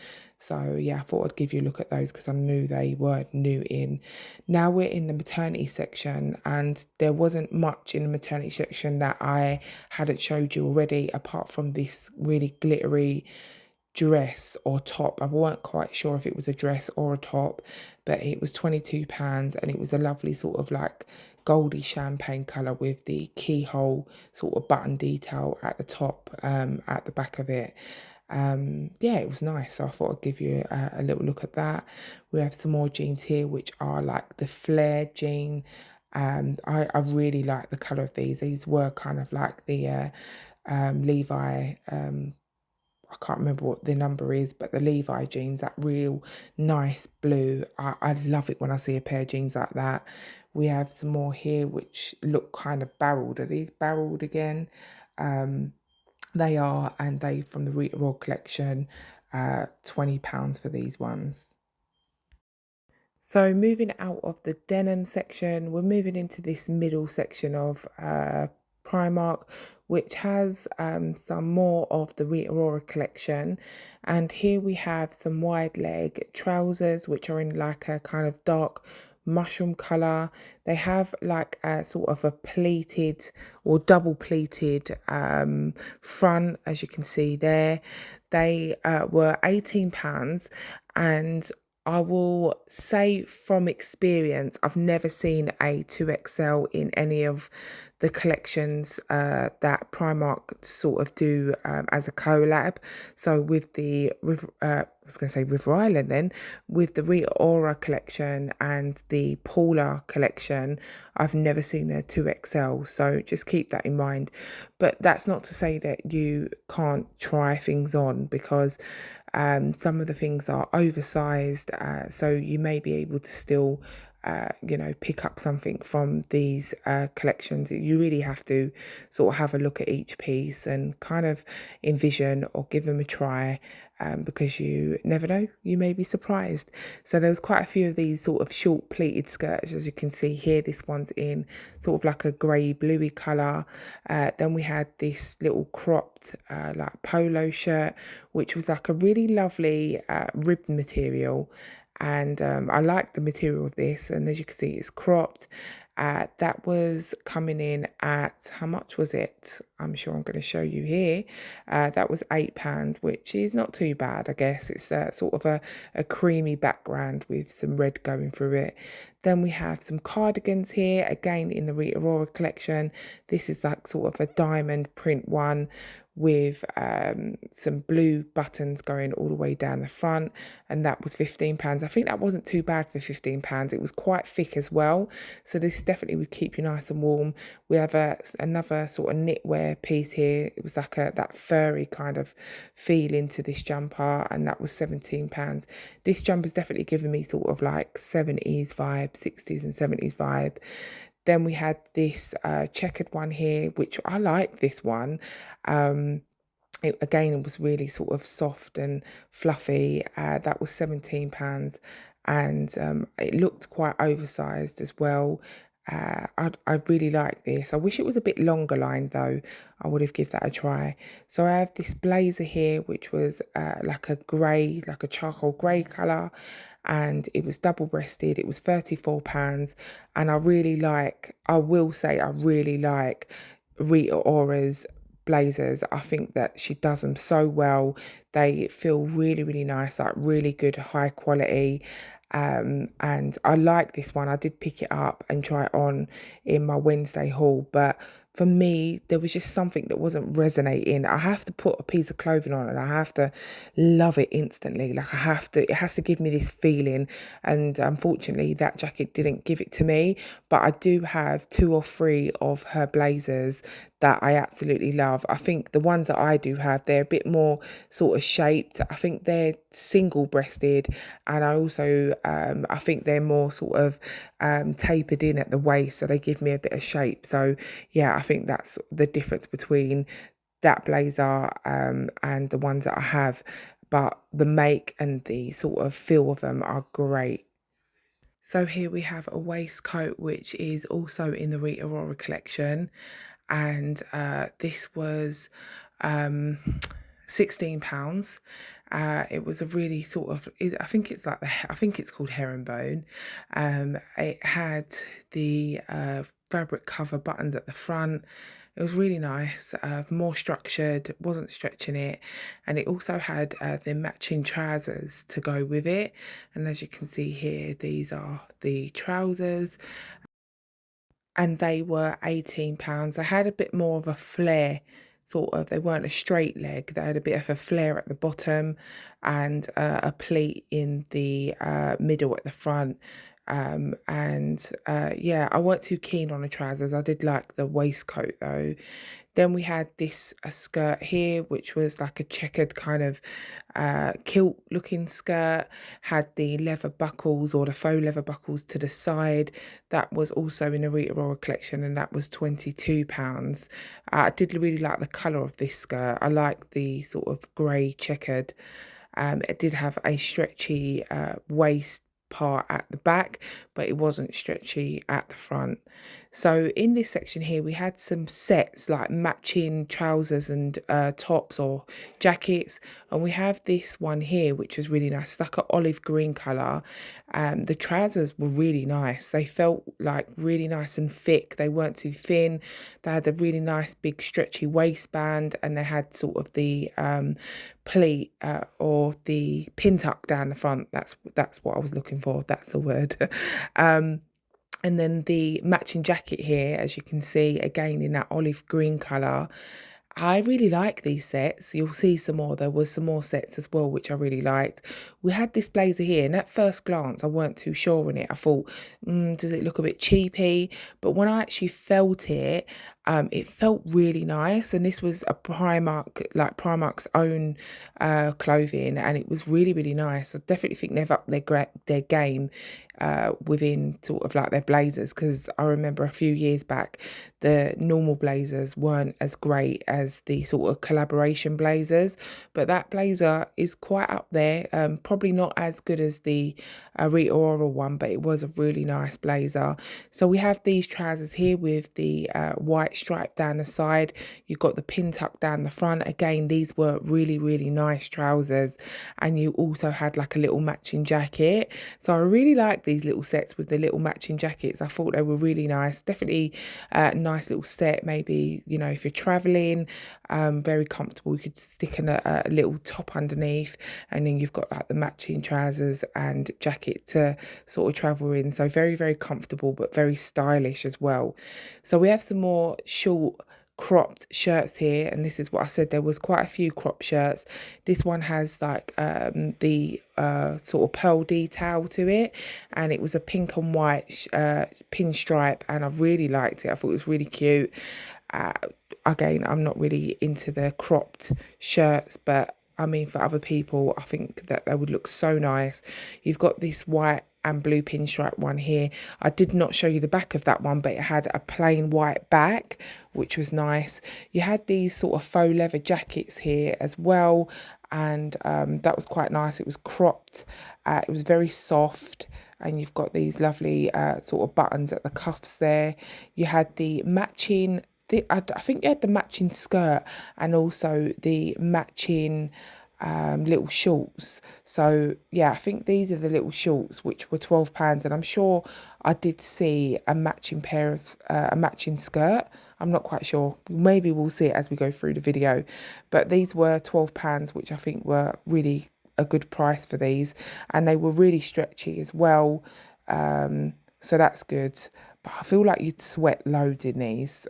So yeah, I thought I'd give you a look at those because I knew they were new in. Now we're in the maternity section, and there wasn't much in the maternity section that I hadn't showed you already, apart from this really glittery dress or top. I weren't quite sure if it was a dress or a top, but it was £22, and it was a lovely sort of like goldy champagne colour with the keyhole sort of button detail at the top, at the back of it. Yeah, it was nice, so I thought I'd give you a little look at that. We have some more jeans here, which are like the flare jean. I really like the colour of these were kind of like the Levi, I can't remember what the number is, but the Levi jeans, that real nice blue. I love it when I see a pair of jeans like that. We have some more here which look kind of barreled. Are these barreled again? They are, and they from the Rita Ora collection, £20 for these ones. So moving out of the denim section, we're moving into this middle section of Primark, which has some more of the Rita Ora collection. And here we have some wide leg trousers, which are in like a kind of dark mushroom colour. They have like a sort of a pleated or double pleated front, as you can see there. They were £18, and I will say from experience, I've never seen a 2XL in any of the collections that Primark sort of do as a collab. So with the, I was going to say River Island then, with the Rita Ora collection and the Paula collection, I've never seen a 2XL. So just keep that in mind. But that's not to say that you can't try things on, because some of the things are oversized, so you may be able to still you know, pick up something from these collections. You really have to sort of have a look at each piece and kind of envision or give them a try, because you never know, you may be surprised. So there was quite a few of these sort of short pleated skirts, as you can see here. This one's in sort of like a grey bluey colour. Then we had this little cropped like polo shirt, which was like a really lovely ribbed material, and I like the material of this, and as you can see, it's cropped. That was coming in at, how much was it? I'm sure I'm going to show you here. That was £8, which is not too bad, I guess. It's sort of a creamy background with some red going through it. Then we have some cardigans here, again in the Rita Ora collection. This is like sort of a diamond print one with some blue buttons going all the way down the front, and that was £15. I think that wasn't too bad for £15. It was quite thick as well, so this definitely would keep you nice and warm. We have another sort of knitwear piece here. It was like that furry kind of feel into this jumper, and that was £17. This jumper's definitely given me sort of like 70s vibe, 60s and 70s vibe. Then we had this checkered one here, which I like this one. Again, it was really sort of soft and fluffy. That was £17. and it looked quite oversized as well. I really like this. I wish it was a bit longer line though. I would have give that a try. So I have this blazer here, which was like a grey, like a charcoal grey colour, and it was double breasted. It was £34, and I will say I really like Rita Ora's blazers. I think that she does them so well. They feel really, really nice, like really good, high quality. And I like this one. I did pick it up and try it on in my Wednesday haul, but for me, there was just something that wasn't resonating. I have to put a piece of clothing on and I have to love it instantly. Like it has to give me this feeling. And unfortunately, that jacket didn't give it to me. But I do have 2 or 3 of her blazers that I absolutely love. I think the ones that I do have, they're a bit more sort of shaped. I think they're single breasted, and I think they're more sort of tapered in at the waist, so they give me a bit of shape. So yeah, I think that's the difference between that blazer and the ones that I have. But the make and the sort of feel of them are great. So here we have a waistcoat which is also in the Rita Ora collection, and this was £16. It was a really sort of, I think it's like I think it's called herringbone. It had the fabric cover buttons at the front. It was really nice, more structured, wasn't stretching it, and it also had the matching trousers to go with it. And as you can see here, these are the trousers, and they were £18. They had a bit more of a flare, sort of. They weren't a straight leg. They had a bit of a flare at the bottom and a pleat in the middle at the front. Yeah, I weren't too keen on the trousers. I did like the waistcoat though. Then we had this a skirt here, which was like a checkered kind of kilt looking skirt, had the leather buckles or the faux leather buckles to the side. That was also in a Rita Ora collection, and that was £22. I did really like the colour of this skirt. I like the sort of grey checkered. It did have a stretchy waist part at the back, but it wasn't stretchy at the front. So in this section here, we had some sets like matching trousers and tops or jackets, and we have this one here which is really nice, like an olive green colour. The trousers were really nice. They felt like really nice and thick. They weren't too thin. They had a really nice big stretchy waistband, and they had sort of the pleat or the pin tuck down the front. That's what I was looking for. That's the word. And then the matching jacket here, as you can see, again in that olive green colour. I really like these sets. You'll see some more. There was some more sets as well, which I really liked. We had this blazer here, and at first glance, I weren't too sure on it. I thought, does it look a bit cheapy? But when I actually felt it felt really nice. And this was a Primark, like Primark's own clothing, and it was really, really nice. I definitely think they've upped their game within sort of like their blazers, because I remember a few years back the normal blazers weren't as great as the sort of collaboration blazers, but that blazer is quite up there. Probably not as good as the Rita Ora one, but it was a really nice blazer. So we have these trousers here with the white stripe down the side. You've got the pin tuck down the front. Again, these were really, really nice trousers, and you also had like a little matching jacket. So I really like these little sets with the little matching jackets. I thought they were really nice. Definitely nice little set, maybe, you know, if you're traveling, very comfortable. You could stick in a little top underneath, and then you've got like the matching trousers and jacket to sort of travel in. So very, very comfortable, but very stylish as well. So we have some more short cropped shirts here, and this is what I said, there was quite a few crop shirts. This one has like the sort of pearl detail to it, and it was a pink and white pinstripe, and I really liked it. I thought it was really cute. Again, I'm not really into the cropped shirts, but I mean, for other people, I think that they would look so nice. You've got this white and blue pinstripe one here. I did not show you the back of that one, but it had a plain white back, which was nice. You had these sort of faux leather jackets here as well, and that was quite nice. It was cropped, it was very soft, and you've got these lovely sort of buttons at the cuffs there. You had the matching, I think you had the matching skirt and also the matching little shorts. So yeah, I think these are the little shorts, which were £12, and I'm sure I did see a matching pair of a matching skirt. I'm not quite sure, maybe we'll see it as we go through the video, but these were £12, which I think were really a good price for these, and they were really stretchy as well, so that's good. But I feel like you'd sweat loads in these.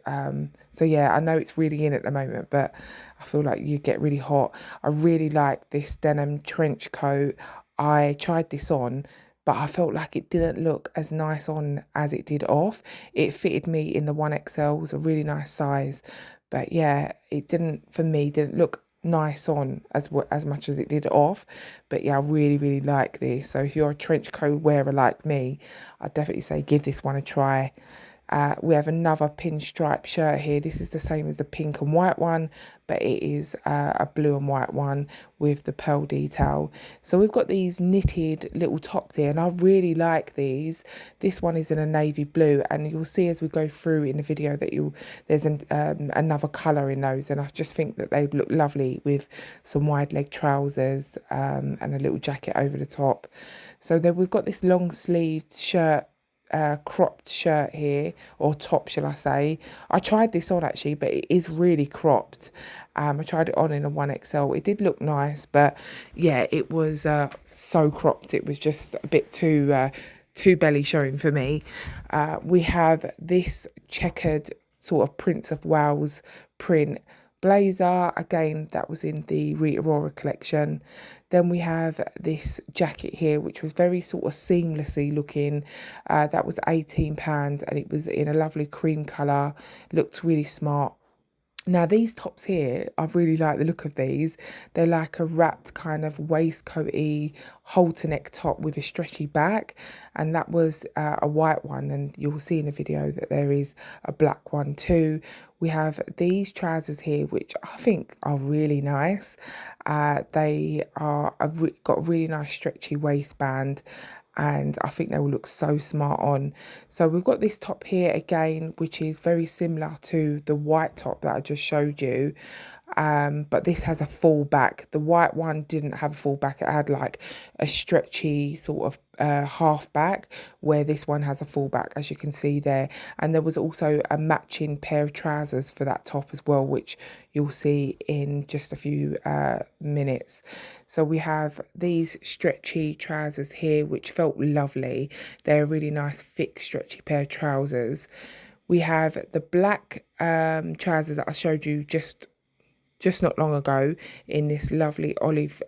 So yeah, I know it's really in at the moment, but I feel like you get really hot. I really like this denim trench coat. I tried this on, but I felt like it didn't look as nice on as it did off. It fitted me in the 1XL, it was a really nice size. But yeah, it didn't, for me, didn't look nice on as much as it did off. But yeah, I really like this. So if you're a trench coat wearer like me, I'd definitely say give this one a try. We have another pinstripe shirt here. This is the same as the pink and white one, but it is a blue and white one with the pearl detail. So we've got these knitted little tops here, and I really like these. This one is in a navy blue, and you'll see as we go through in the video that there's another colour in those, and I just think that they look lovely with some wide leg trousers and a little jacket over the top. So then we've got this long sleeved shirt, cropped shirt here, or top shall I say. I tried this on actually, but it is really cropped. I tried it on in a 1XL. It did look nice, but yeah, it was so cropped. It was just a bit too belly showing for me. We have this checkered sort of Prince of Wales print blazer, again that was in the Rita Ora collection. Then we have this jacket here, which was very sort of seamlessly looking. That was £18, and it was in a lovely cream colour. Looked really smart. Now these tops here, I really like the look of these. They're like a wrapped kind of waistcoaty halter neck top with a stretchy back, and that was a white one, and you'll see in the video that there is a black one too. We have these trousers here, which I think are really nice. They are got a really nice stretchy waistband, and I think they will look so smart on. So we've got this top here again, which is very similar to the white top that I just showed you, but this has a full back. The white one didn't have a full back. It had like a stretchy sort of half back, where this one has a full back, as you can see there. And there was also a matching pair of trousers for that top as well, which you'll see in just a few minutes. So we have these stretchy trousers here, which felt lovely. They're a really nice thick stretchy pair of trousers. We have the black trousers that I showed you just not long ago in this lovely olive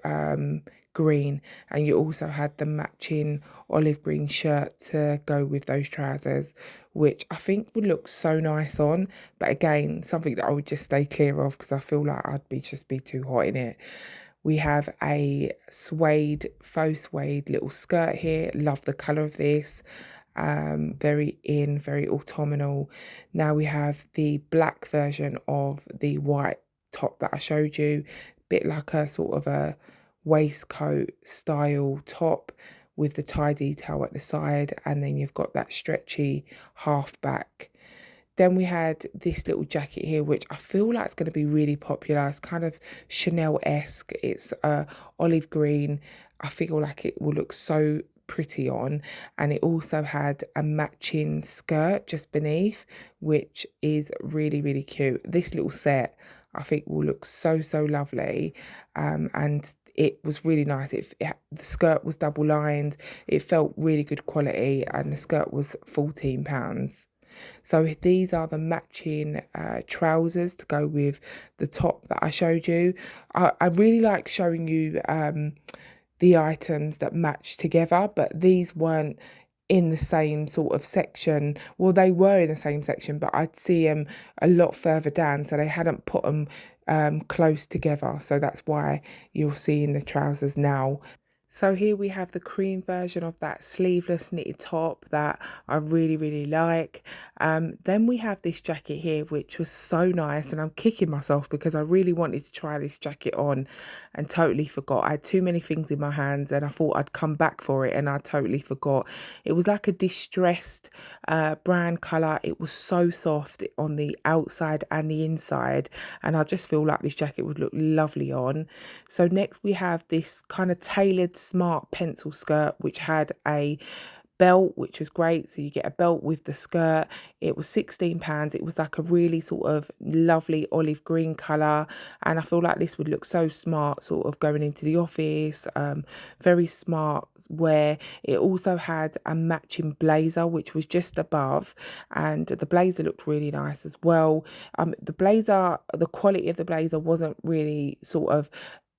green, and you also had the matching olive green shirt to go with those trousers, which I think would look so nice on, but again, something that I would just stay clear of because I feel like I'd just be too hot in it. We have a faux suede little skirt here. Love the colour of this. Very autumnal. Now we have the black version of the white top that I showed you, bit like a sort of a waistcoat style top with the tie detail at the side, and then you've got that stretchy half back. Then we had this little jacket here, which I feel like it's going to be really popular. It's kind of Chanel-esque. It's olive green. I feel like it will look so pretty on, and it also had a matching skirt just beneath, which is really cute. This little set I think will look so lovely, and it was really nice. The skirt was double lined. It felt really good quality, and the skirt was £14. So these are the matching trousers to go with the top that I showed you. I really like showing you the items that match together, but these weren't in the same sort of section. Well, they were in the same section, but I'd see them a lot further down, so they hadn't put them close together. So that's why you're seeing the trousers now. So here we have the cream version of that sleeveless knitted top that I really, really like. Then we have this jacket here, which was so nice, and I'm kicking myself because I really wanted to try this jacket on and totally forgot. I had too many things in my hands and I thought I'd come back for it and I totally forgot. It was like a distressed brown colour. It was so soft on the outside and the inside, and I just feel like this jacket would look lovely on. So next we have this kind of tailored smart pencil skirt, which had a belt, which was great. So you get a belt with the skirt. It was £16. It was like a really sort of lovely olive green colour, and I feel like this would look so smart sort of going into the office. Very smart wear. It also had a matching blazer which was just above, and the blazer looked really nice as well. The quality of the blazer wasn't really sort of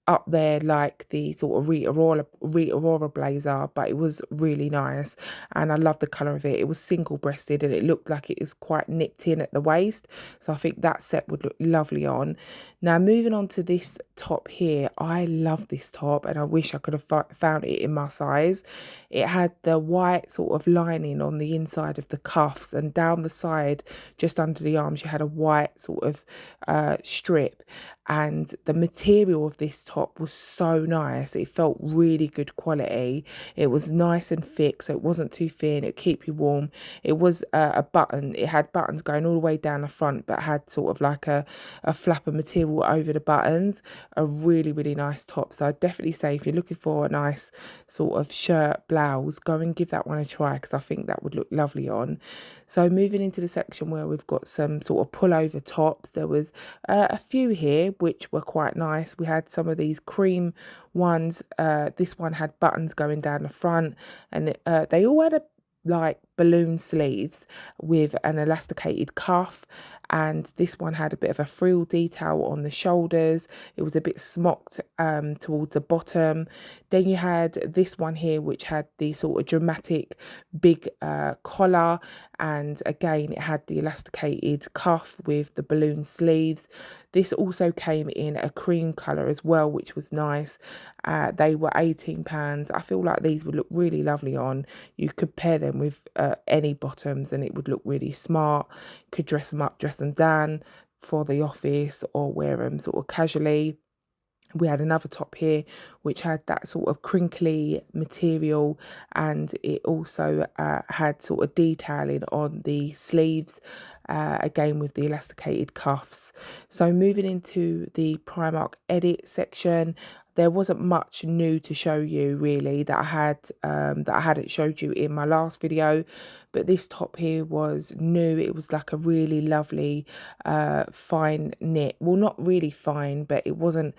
up there like the sort of Rita Ora blazer, but it was really nice and I love the colour of it. It was single breasted and it looked like it is quite nipped in at the waist, so I think that set would look lovely on. Now moving on to this top here, I love this top and I wish I could have found it in my size. It had the white sort of lining on the inside of the cuffs, and down the side just under the arms you had a white sort of strip, and the material of this top was so nice. It felt really good quality. It was nice and thick, so it wasn't too thin. It keep you warm. It was a button. It had buttons going all the way down the front, but had sort of like a flap of material over the buttons. A really, really nice top. So I'd definitely say if you're looking for a nice sort of shirt, blouse, go and give that one a try because I think that would look lovely on. So moving into the section where we've got some sort of pullover tops, there was a few here which were quite nice. We had some of these cream ones. This one had buttons going down the front, and they all had like balloon sleeves with an elasticated cuff, and this one had a bit of a frill detail on the shoulders. It was a bit smocked towards the bottom. Then you had this one here which had the sort of dramatic big collar, and again it had the elasticated cuff with the balloon sleeves. This also came in a cream colour as well, which was nice. They were £18. I feel like these would look really lovely on. You could pair them with any bottoms and it would look really smart. Could dress them up, dress them down for the office, or wear them sort of casually. We had another top here which had that sort of crinkly material, and it also had sort of detailing on the sleeves, again with the elasticated cuffs. So moving into the Primark edit section, there wasn't much new to show you really that I hadn't showed you in my last video, but this top here was new. It was like a really lovely fine knit. Well, not really fine, but it wasn't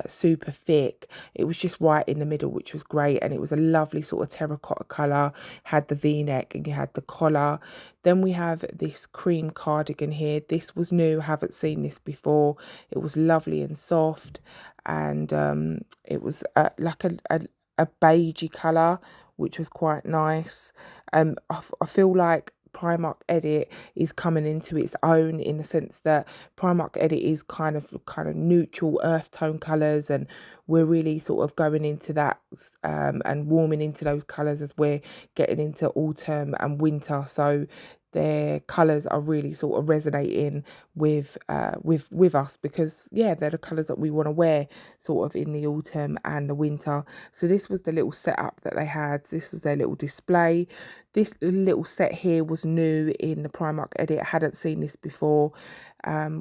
super thick. It was just right in the middle, which was great, and it was a lovely sort of terracotta colour. Had the v-neck and you had the collar. Then we have this cream cardigan here. This was new. I haven't seen this before. It was lovely and soft, and it was like a beigey colour, which was quite nice. I feel like Primark Edit is coming into its own in the sense that Primark Edit is kind of neutral earth tone colours, and we're really sort of going into that and warming into those colours as we're getting into autumn and winter. So their colours are really sort of resonating with us, because yeah, they're the colours that we want to wear sort of in the autumn and the winter. So this was the little setup that they had. This was their little display. This little set here was new in the Primark Edit. I hadn't seen this before. I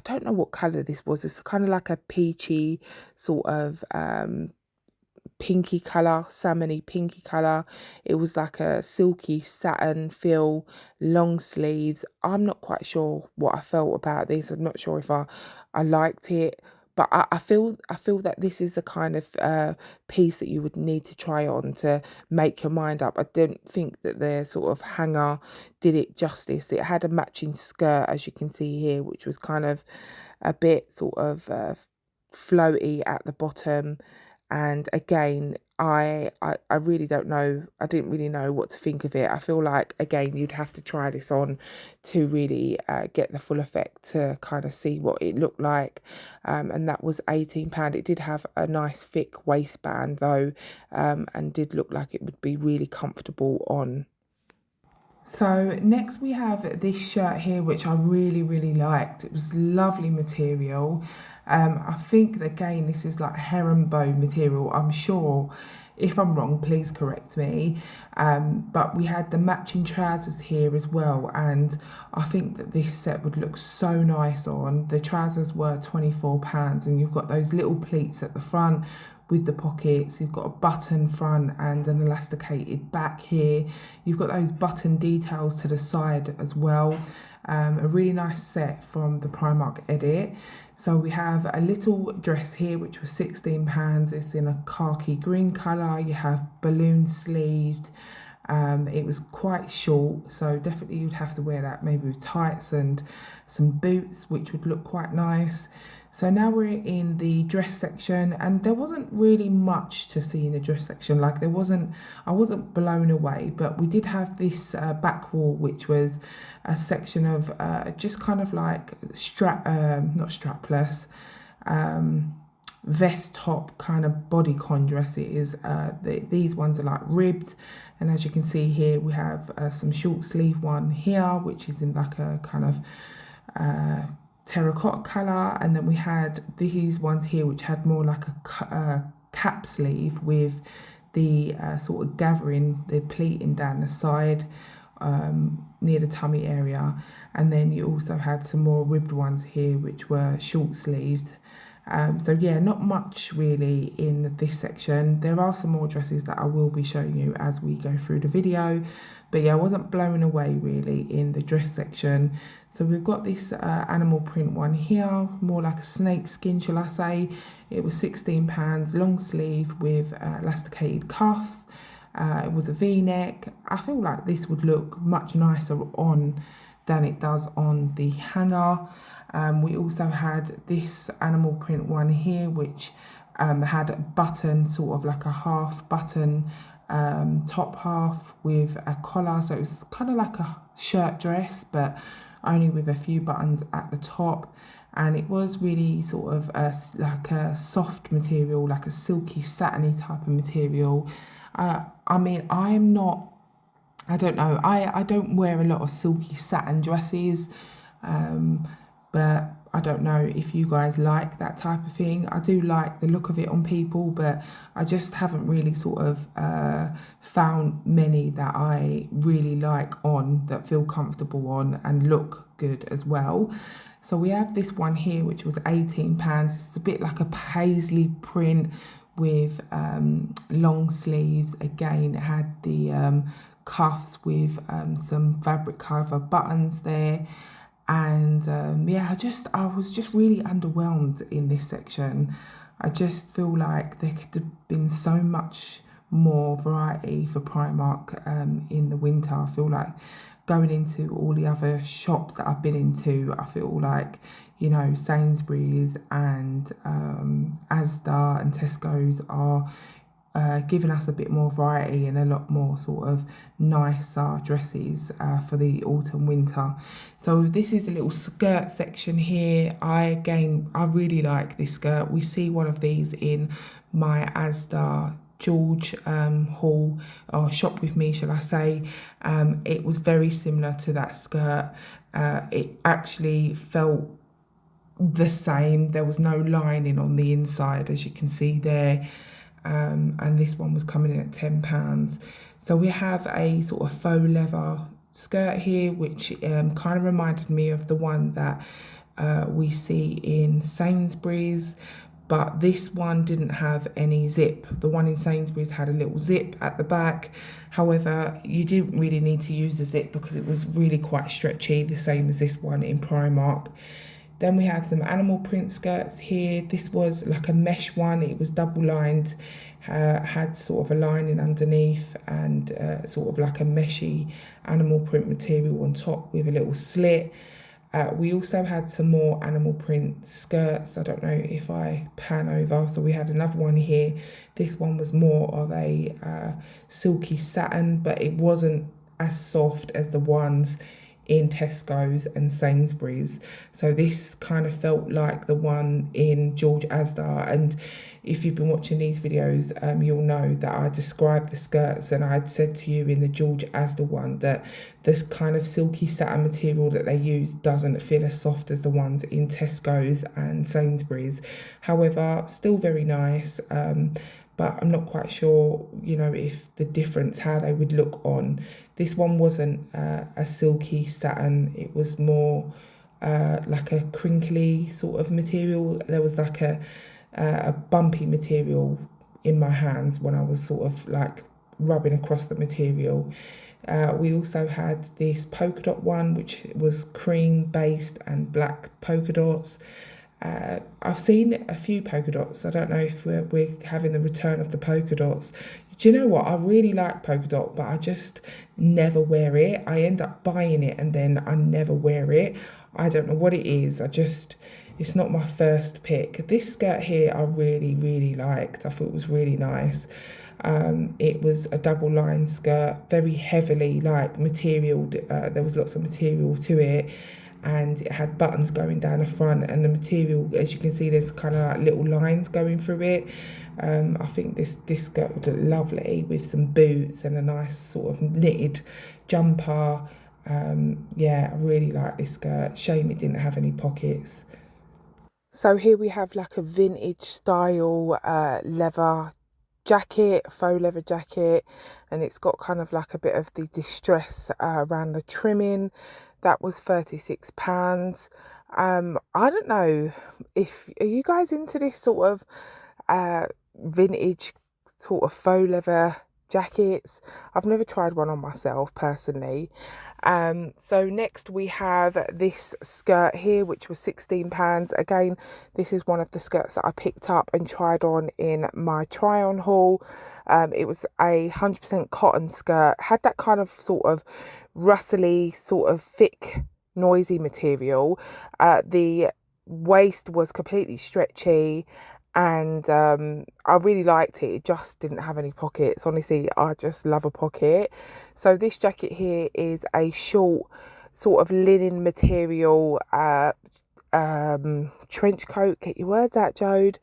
don't know what colour this was. It's kind of like a peachy sort of pinky colour, salmony pinky colour. It was like a silky satin feel, long sleeves. I'm not quite sure what I felt about this. I'm not sure if I liked it, but I feel that this is the kind of piece that you would need to try on to make your mind up. I don't think that the sort of hanger did it justice. It had a matching skirt, as you can see here, which was kind of a bit sort of floaty at the bottom. And again, I really don't know. I didn't really know what to think of it. I feel like, again, you'd have to try this on to really get the full effect, to kind of see what it looked like. And that was £18. It did have a nice thick waistband though, and did look like it would be really comfortable on. So next we have this shirt here, which I really liked. It was lovely material. I think, again, this is like herringbone material. I'm sure, if I'm wrong, please correct me. But we had the matching trousers here as well, and I think that this set would look so nice on. The trousers were £24, and you've got those little pleats at the front with the pockets. You've got a button front and an elasticated back here. You've got those button details to the side as well. A really nice set from the Primark edit. So we have a little dress here, which was £16. It's in a khaki green colour. You have balloon sleeved. It was quite short, so definitely you'd have to wear that maybe with tights and some boots, which would look quite nice. So now we're in the dress section, and there wasn't really much to see in the dress section. Like, I wasn't blown away, but we did have this back wall, which was a section of just kind of like not strapless, vest top kind of bodycon dresses. These ones are like ribbed, and as you can see here, we have some short sleeve one here, which is in like a kind of terracotta colour, and then we had these ones here which had more like a cap sleeve with the sort of gathering, the pleating down the side near the tummy area, and then you also had some more ribbed ones here which were short sleeved. So yeah, not much really in this section. There are some more dresses that I will be showing you as we go through the video, but yeah, I wasn't blown away really in the dress section. So we've got this animal print one here, more like a snake skin, shall I say. It was £16, long sleeve with elasticated cuffs. It was a V-neck. I feel like this would look much nicer on than it does on the hanger. We also had this animal print one here, which had a button, sort of like a half button top half with a collar. So it was kind of like a shirt dress, but only with a few buttons at the top. And it was really sort of like a soft material, like a silky satiny type of material. I mean, I don't know, I don't wear a lot of silky satin dresses, but I don't know if you guys like that type of thing. I do like the look of it on people, but I just haven't really sort of found many that I really like on, that feel comfortable on and look good as well. So we have this one here, which was £18. It's a bit like a paisley print with long sleeves. Again, it had the cuffs with some fabric cover buttons there. And yeah, I was just really underwhelmed in this section. I just feel like there could have been so much more variety for Primark in the winter. I feel like going into all the other shops that I've been into, I feel like, you know, Sainsbury's and Asda and Tesco's are giving us a bit more variety and a lot more sort of nicer dresses for the autumn winter. So this is a little skirt section here. I really like this skirt. We see one of these in my Asda George haul, or shop with me, shall I say. It was very similar to that skirt. It actually felt the same. There was no lining on the inside, as you can see there. And this one was coming in at £10. So we have a sort of faux leather skirt here, which kind of reminded me of the one that we see in Sainsbury's, but this one didn't have any zip. The one in Sainsbury's had a little zip at the back. However, you didn't really need to use the zip because it was really quite stretchy, the same as this one in Primark. Then we have some animal print skirts here. This was like a mesh one. It was double lined, had sort of a lining underneath and sort of like a meshy animal print material on top with a little slit. We also had some more animal print skirts. I don't know if I pan over. So we had another one here. This one was more of a silky satin, but it wasn't as soft as the ones in Tesco's and Sainsbury's. So this kind of felt like the one in George Asda. And if you've been watching these videos, you'll know that I described the skirts, and I'd said to you in the George Asda one that this kind of silky satin material that they use doesn't feel as soft as the ones in Tesco's and Sainsbury's. However, still very nice. But I'm not quite sure, you know, if the difference, how they would look on. This one wasn't a silky satin, it was more like a crinkly sort of material. There was like a bumpy material in my hands when I was sort of like rubbing across the material. We also had this polka dot one, which was cream based and black polka dots. I've seen a few polka dots. I don't know if we're having the return of the polka dots. Do you know what? I really like polka dot, but I just never wear it. I end up buying it and then I never wear it. I don't know what it is. It's not my first pick. This skirt here I really, really liked. I thought it was really nice. It was a double line skirt, very heavily like material. There was lots of material to it, and it had buttons going down the front, and the material, as you can see, there's kind of like little lines going through it. I think this skirt would look lovely with some boots and a nice sort of knitted jumper. Yeah, I really like this skirt. Shame it didn't have any pockets. So here we have like a vintage style leather jacket, faux leather jacket, and it's got kind of like a bit of the distress around the trimming. That was £36. I don't know if, are you guys into this sort of vintage sort of faux leather jackets? I've never tried one on myself personally. So next we have this skirt here, which was £16. Again, this is one of the skirts that I picked up and tried on in my try on haul. It was a 100% cotton skirt, had that kind of sort of rustly, sort of thick, noisy material. The waist was completely stretchy, and I really liked it. It just didn't have any pockets. Honestly, I just love a pocket. So this jacket here is a short sort of linen material trench coat. Get your words out, Jode.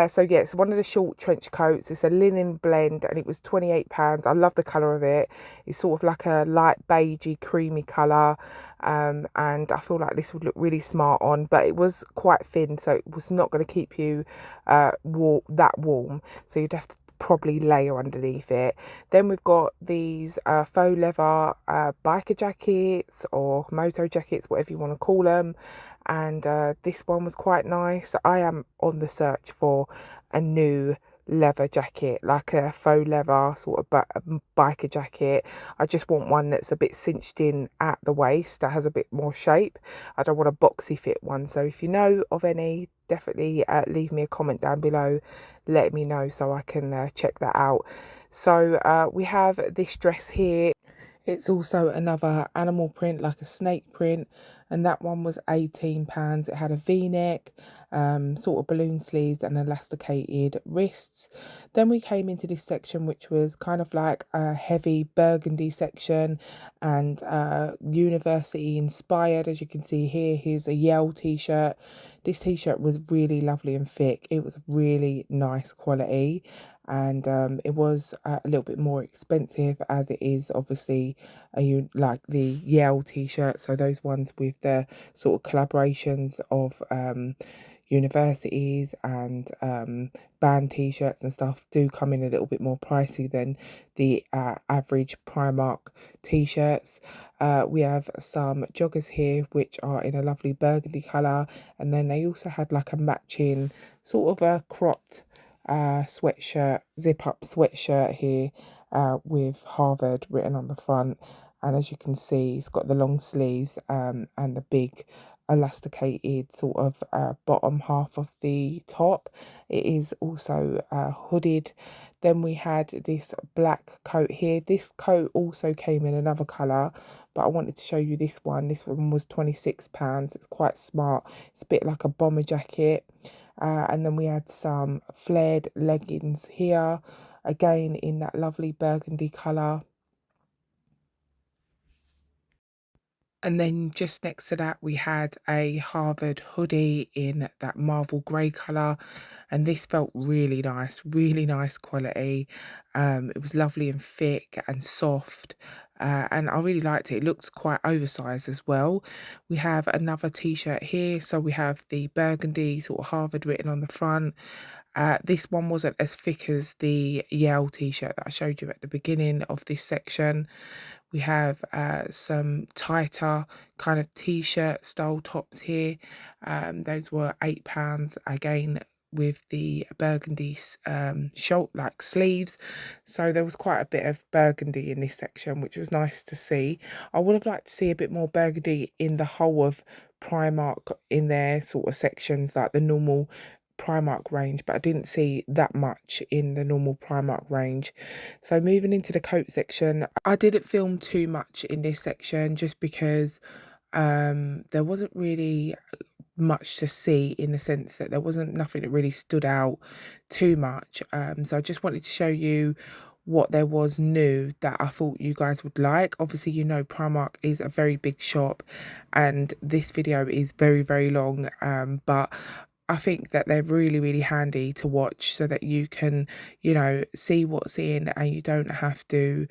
So yeah, it's one of the short trench coats. It's a linen blend, and it was £28. I love the colour of it. It's sort of like a light beigey creamy colour, and I feel like this would look really smart on, but it was quite thin, so it was not going to keep you that warm, so you'd have to probably layer underneath it. Then we've got these faux leather biker jackets or moto jackets, whatever you want to call them, and this one was quite nice. I am on the search for a new leather jacket, like a faux leather sort of biker jacket. I just want one that's a bit cinched in at the waist, that has a bit more shape. I don't want a boxy fit one. So if you know of any, definitely leave me a comment down below, let me know so I can check that out. So we have this dress here. It's also another animal print, like a snake print, and that one was £18. It had a V-neck, sort of balloon sleeves and elasticated wrists. Then we came into this section, which was kind of like a heavy burgundy section and university inspired. As you can see here, here's a Yale t-shirt. This t-shirt was really lovely and thick. It was really nice quality, and it was a little bit more expensive, as it is obviously like the Yale t-shirt. So those ones with the sort of collaborations of universities and band t-shirts and stuff do come in a little bit more pricey than the average Primark t-shirts. We have some joggers here which are in a lovely burgundy colour, and then they also had like a matching sort of a cropped sweatshirt, zip up sweatshirt here with Harvard written on the front, and as you can see it's got the long sleeves and the big elasticated sort of bottom half of the top. It is also hooded Then we had this black coat here. This coat also came in another colour, but I wanted to show you this one. This one was £26. It's quite smart. It's a bit like a bomber jacket. And then we had some flared leggings here, again in that lovely burgundy colour. And then just next to that, we had a Harvard hoodie in that marble grey colour. And this felt really nice quality. It was lovely and thick and soft. And I really liked it. It looks quite oversized as well. We have another t-shirt here. So we have the burgundy sort of Harvard written on the front. This one wasn't as thick as the Yale t-shirt that I showed you at the beginning of this section. We have some tighter kind of t-shirt style tops here. Those were £8 again, with the burgundy like sleeves. So there was quite a bit of burgundy in this section, which was nice to see. I would have liked to see a bit more burgundy in the whole of Primark in their sort of sections, like the normal Primark range, but I didn't see that much in the normal Primark range. So moving into the coat section, I didn't film too much in this section just because there wasn't really much to see, in the sense that there wasn't nothing that really stood out too much. So I just wanted to show you what there was new that I thought you guys would like. Obviously, you know, Primark is a very big shop and this video is very long, but I think that they're really handy to watch so that you can, you know, see what's in and you don't have to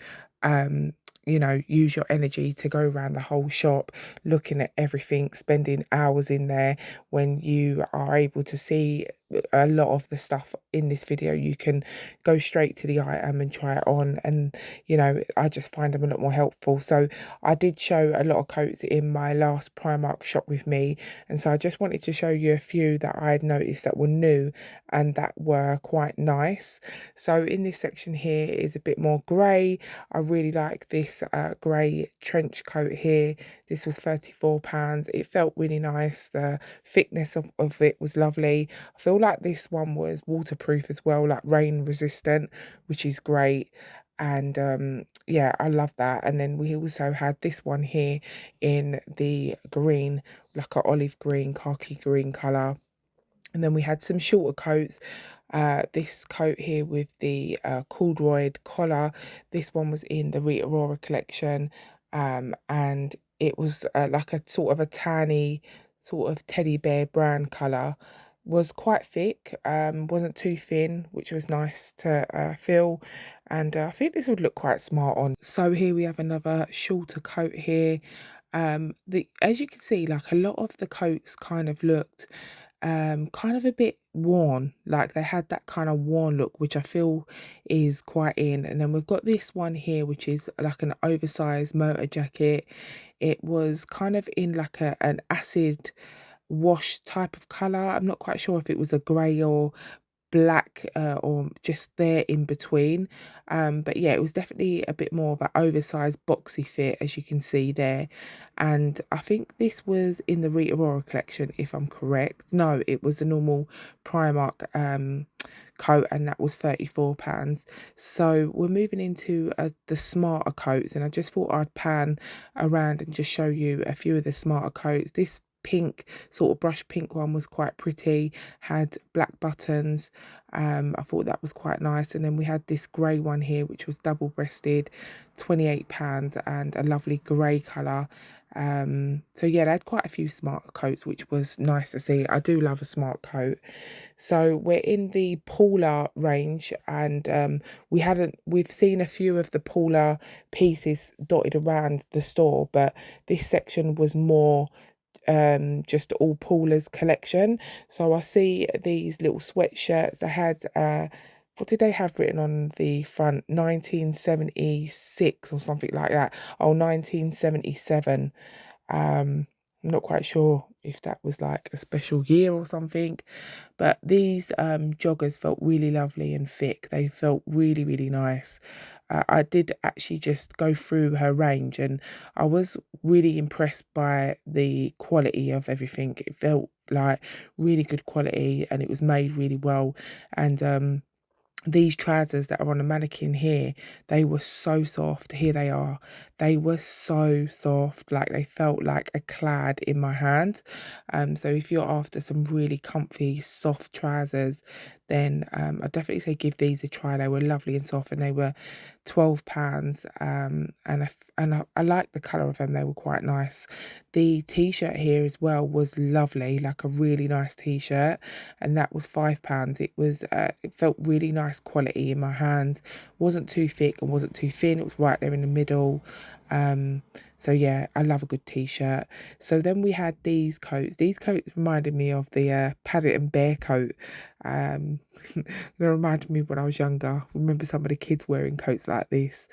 you know, use your energy to go around the whole shop looking at everything, spending hours in there, when you are able to see a lot of the stuff in this video. You can go straight to the item and try it on, and you know, I just find them a lot more helpful. So I did show a lot of coats in my last Primark shop with me, and so I just wanted to show you a few that I had noticed that were new and that were quite nice. So in this section here is a bit more grey. I really like this grey trench coat here. This was £34. It felt really nice. The thickness of it was lovely. I feel like this one was waterproof as well, like rain resistant, which is great. And yeah, I love that. And then we also had this one here in the green, like an olive green, khaki green colour. And then we had some shorter coats. This coat here with the corduroy collar. This one was in the Rita Ora collection. And it was like a sort of a tanny, sort of teddy bear brown colour. Was quite thick, wasn't too thin, which was nice to feel. And I think this would look quite smart on. So here we have another shorter coat here. As you can see, like a lot of the coats kind of looked kind of a bit worn, like they had that kind of worn look, which I feel is quite in. And then we've got this one here, which is like an oversized motor jacket. It was kind of in like an acid wash type of color. I'm not quite sure if it was a grey or black, or just there in between, but yeah, it was definitely a bit more of an oversized boxy fit, as you can see there. And I think this was in the Rita Ora collection, if I'm correct. No, it was a normal Primark coat, and that was £34. So we're moving into the smarter coats, and I just thought I'd pan around and just show you a few of the smarter coats. This pink, sort of brush pink one was quite pretty, had black buttons. I thought that was quite nice. And then we had this grey one here, which was double breasted, £28, and a lovely grey colour. So yeah, they had quite a few smart coats, which was nice to see. I do love a smart coat. So we're in the Paula range, and we've seen a few of the Paula pieces dotted around the store, but this section was more just all Paula's collection. So I see these little sweatshirts. They had what did they have written on the front? 1976 or something like that. Oh, 1977. I'm not quite sure if that was like a special year or something, but these joggers felt really lovely and thick. They felt really nice. I did actually just go through her range, and I was really impressed by the quality of everything. It felt like really good quality, and it was made really well. And these trousers that are on a mannequin here, they were so soft. Here they are. They were so soft, like they felt like a clad in my hand. So if you're after some really comfy soft trousers, then I definitely say give these a try. They were lovely and soft, and they were £12. And I like the colour of them. They were quite nice. The t-shirt here as well was lovely, like a really nice t-shirt, and that was £5. It felt really nice quality in my hand. Wasn't too thick and wasn't too thin. It was right there in the middle. So yeah, I love a good t-shirt. So then we had these coats. These coats reminded me of the Paddington Bear coat. It reminded me when I was younger. I remember some of the kids wearing coats like this.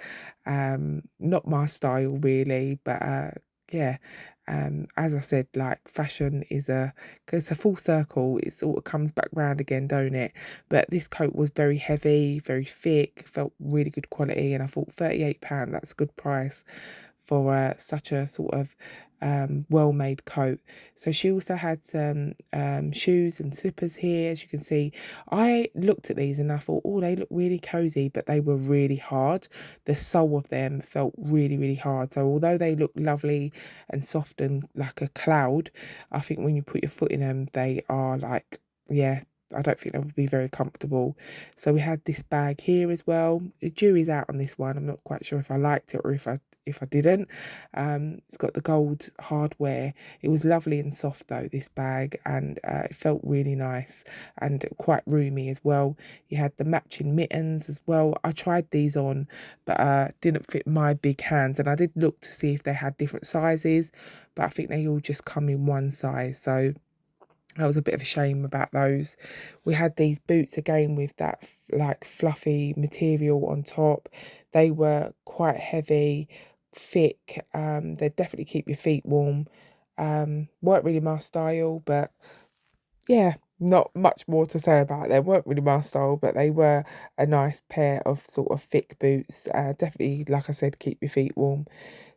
Not my style really, but yeah. As I said, like fashion is it's a full circle. It sort of comes back round again, don't it? But this coat was very heavy, very thick, felt really good quality, and I thought £38, that's a good price for such a sort of well-made coat. So she also had some shoes and slippers here, as you can see. I looked at these and I thought, oh, they look really cozy, but they were really hard. The sole of them felt really, really hard. So although they look lovely and soft and like a cloud, I think when you put your foot in them, they are like, yeah, I don't think they would be very comfortable. So we had this bag here as well. The jury's out on this one. I'm not quite sure if I liked it or if I didn't. It's got the gold hardware. It was lovely and soft though, this bag, and it felt really nice and quite roomy as well. You had the matching mittens as well. I tried these on, but didn't fit my big hands, and I did look to see if they had different sizes, but I think they all just come in one size. So that was a bit of a shame about those. We had these boots again with that like fluffy material on top. They were quite heavy, thick. They definitely keep your feet warm. Weren't really my style, but yeah, not much more to say about it. They weren't really my style, but they were a nice pair of sort of thick boots. Definitely, like I said, keep your feet warm.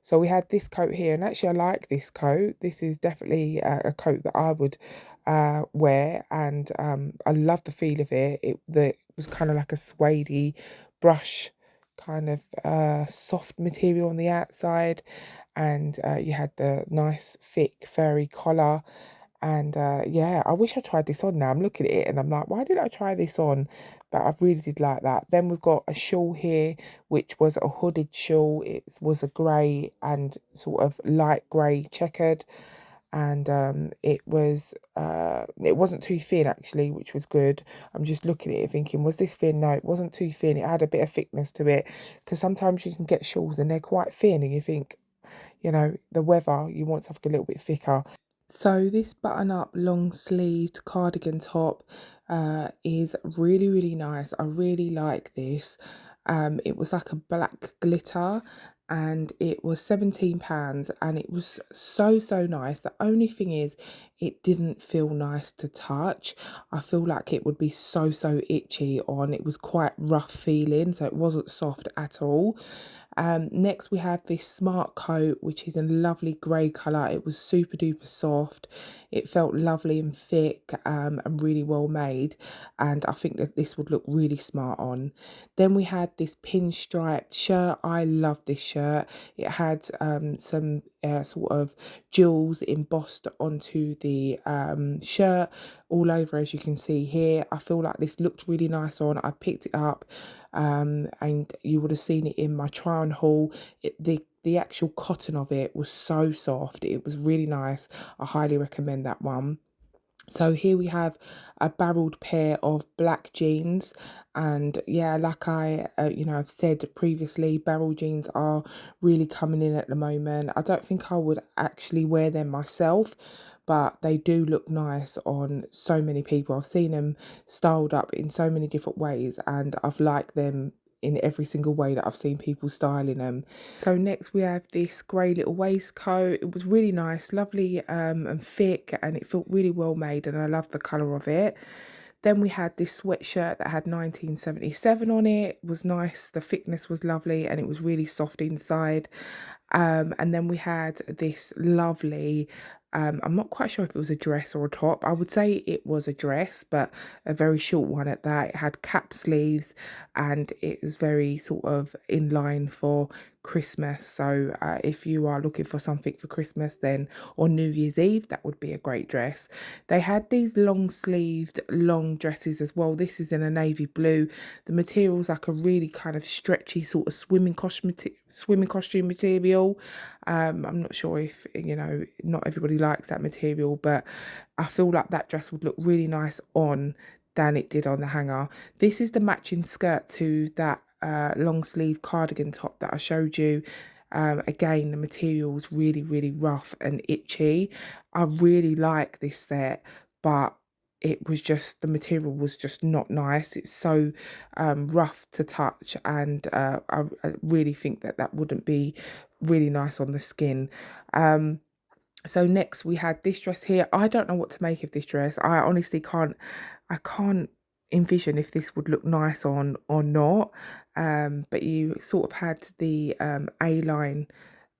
So we had this coat here, and actually I like this coat. This is definitely a coat that I would wear, and I love the feel of it. It was kind of like a suede brush kind of soft material on the outside, and you had the nice thick furry collar. And yeah, I wish I tried this on now. I'm looking at it and I'm like, why did I try this on? But I really did like that. Then we've got a shawl here, which was a hooded shawl. It was a grey and sort of light grey checkered. And it wasn't too thin actually, which was good. I'm just looking at it thinking, was this thin? No, it wasn't too thin. It had a bit of thickness to it, because sometimes you can get shawls and they're quite thin and you think, you know, the weather, you want something a little bit thicker. So this button-up long-sleeved cardigan top is really, really nice. I really like this. It was like a black glitter, and it was £17, and it was so, so nice. The only thing is it didn't feel nice to touch. I feel like it would be so, so itchy on. It was quite rough feeling, so it wasn't soft at all. Next we have this smart coat, which is a lovely grey colour. It was super duper soft. It felt lovely and thick, and really well made, and I think that this would look really smart on. Then we had this pinstriped shirt. I love this shirt. It had some sort of jewels embossed onto the shirt all over, as you can see here. I feel like this looked really nice on. I picked it up, and you would have seen it in my try on haul. The actual cotton of it was so soft. It was really nice. I highly recommend that one. So here we have a barreled pair of black jeans, and yeah, like I've said previously, barrel jeans are really coming in at the moment. I don't think I would actually wear them myself, but they do look nice on so many people. I've seen them styled up in so many different ways, and I've liked them in every single way that I've seen people styling them. So next we have this grey little waistcoat. It was really nice, lovely and thick, and it felt really well made, and I love the colour of it. Then we had this sweatshirt that had 1977 on it. It was nice, the thickness was lovely, and it was really soft inside. And then we had this lovely I'm not quite sure if it was a dress or a top. I would say it was a dress, but a very short one at that. It had cap sleeves and it was very sort of in line for Christmas. So if you are looking for something for Christmas then, or New Year's Eve, that would be a great dress. They had these long sleeved long dresses as well. This is in a navy blue. The material's like a really kind of stretchy sort of swimming costume material. I'm not sure if, you know, not everybody likes that material, but I feel like that dress would look really nice on than it did on the hanger. This is the matching skirt to that long sleeve cardigan top that I showed you. Again, the material's really, really rough and itchy. I really like this set, but it was just, the material was just not nice. It's so rough to touch, and I really think that that wouldn't be really nice on the skin. So next we had this dress here. I don't know what to make of this dress. I honestly can't envision if this would look nice on or not. But you sort of had the A-line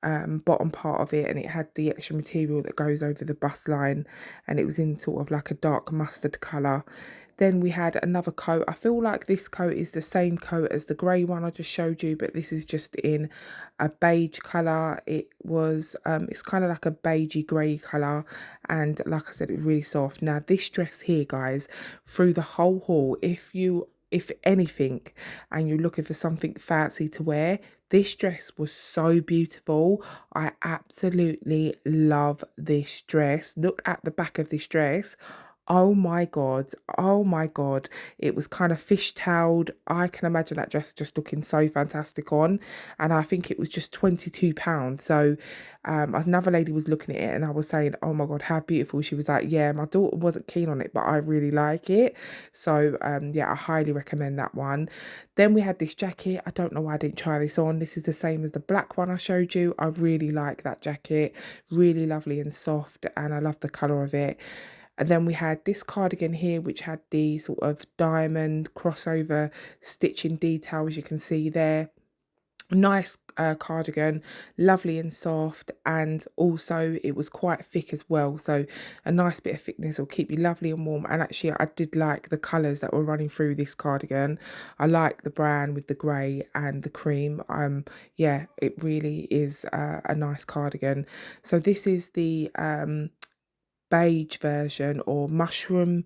bottom part of it, and it had the extra material that goes over the bust line, and it was in sort of like a dark mustard colour. Then we had another coat. I feel like this coat is the same coat as the grey one I just showed you, but this is just in a beige colour. It was it's kind of like a beigey grey colour, and like I said, it's really soft. Now this dress here, guys, through the whole haul, if anything and you're looking for something fancy to wear, this dress was so beautiful. I absolutely love this dress. Look at the back of this dress. Oh my God. Oh my God. It was kind of fishtailed. I can imagine that dress just looking so fantastic on. And I think it was just £22. So another lady was looking at it and I was saying, oh my God, how beautiful. She was like, yeah, my daughter wasn't keen on it, but I really like it. So yeah, I highly recommend that one. Then we had this jacket. I don't know why I didn't try this on. This is the same as the black one I showed you. I really like that jacket. Really lovely and soft, and I love the colour of it. And then we had this cardigan here, which had the sort of diamond crossover stitching detail, as you can see there. Nice cardigan, lovely and soft, and also it was quite thick as well, so a nice bit of thickness will keep you lovely and warm. And actually I did like the colours that were running through this cardigan. I like the brown with the grey and the cream. Yeah, it really is a nice cardigan. So this is the beige version, or mushroom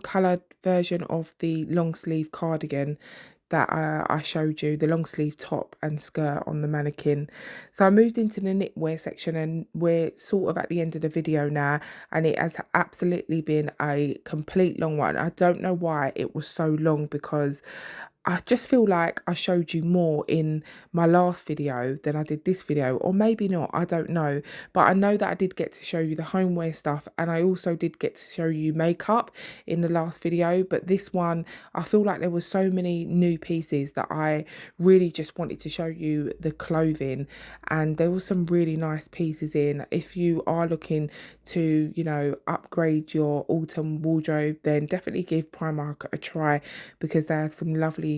coloured version of the long sleeve cardigan that I showed you, the long sleeve top and skirt on the mannequin. So I moved into the knitwear section, and we're sort of at the end of the video now, and it has absolutely been a complete long one. I don't know why it was so long, because I just feel like I showed you more in my last video than I did this video, or maybe not, I don't know. But I know that I did get to show you the homeware stuff, and I also did get to show you makeup in the last video. But this one, I feel like there was so many new pieces that I really just wanted to show you the clothing, and there was some really nice pieces in. If you are looking to, you know, upgrade your autumn wardrobe, then definitely give Primark a try, because they have some lovely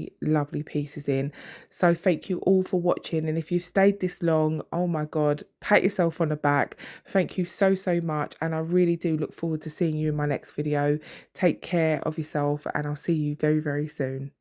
pieces in. So thank you all for watching, and if you've stayed this long, oh my God, pat yourself on the back. Thank you so much, and I really do look forward to seeing you in my next video. Take care of yourself, and I'll see you very soon.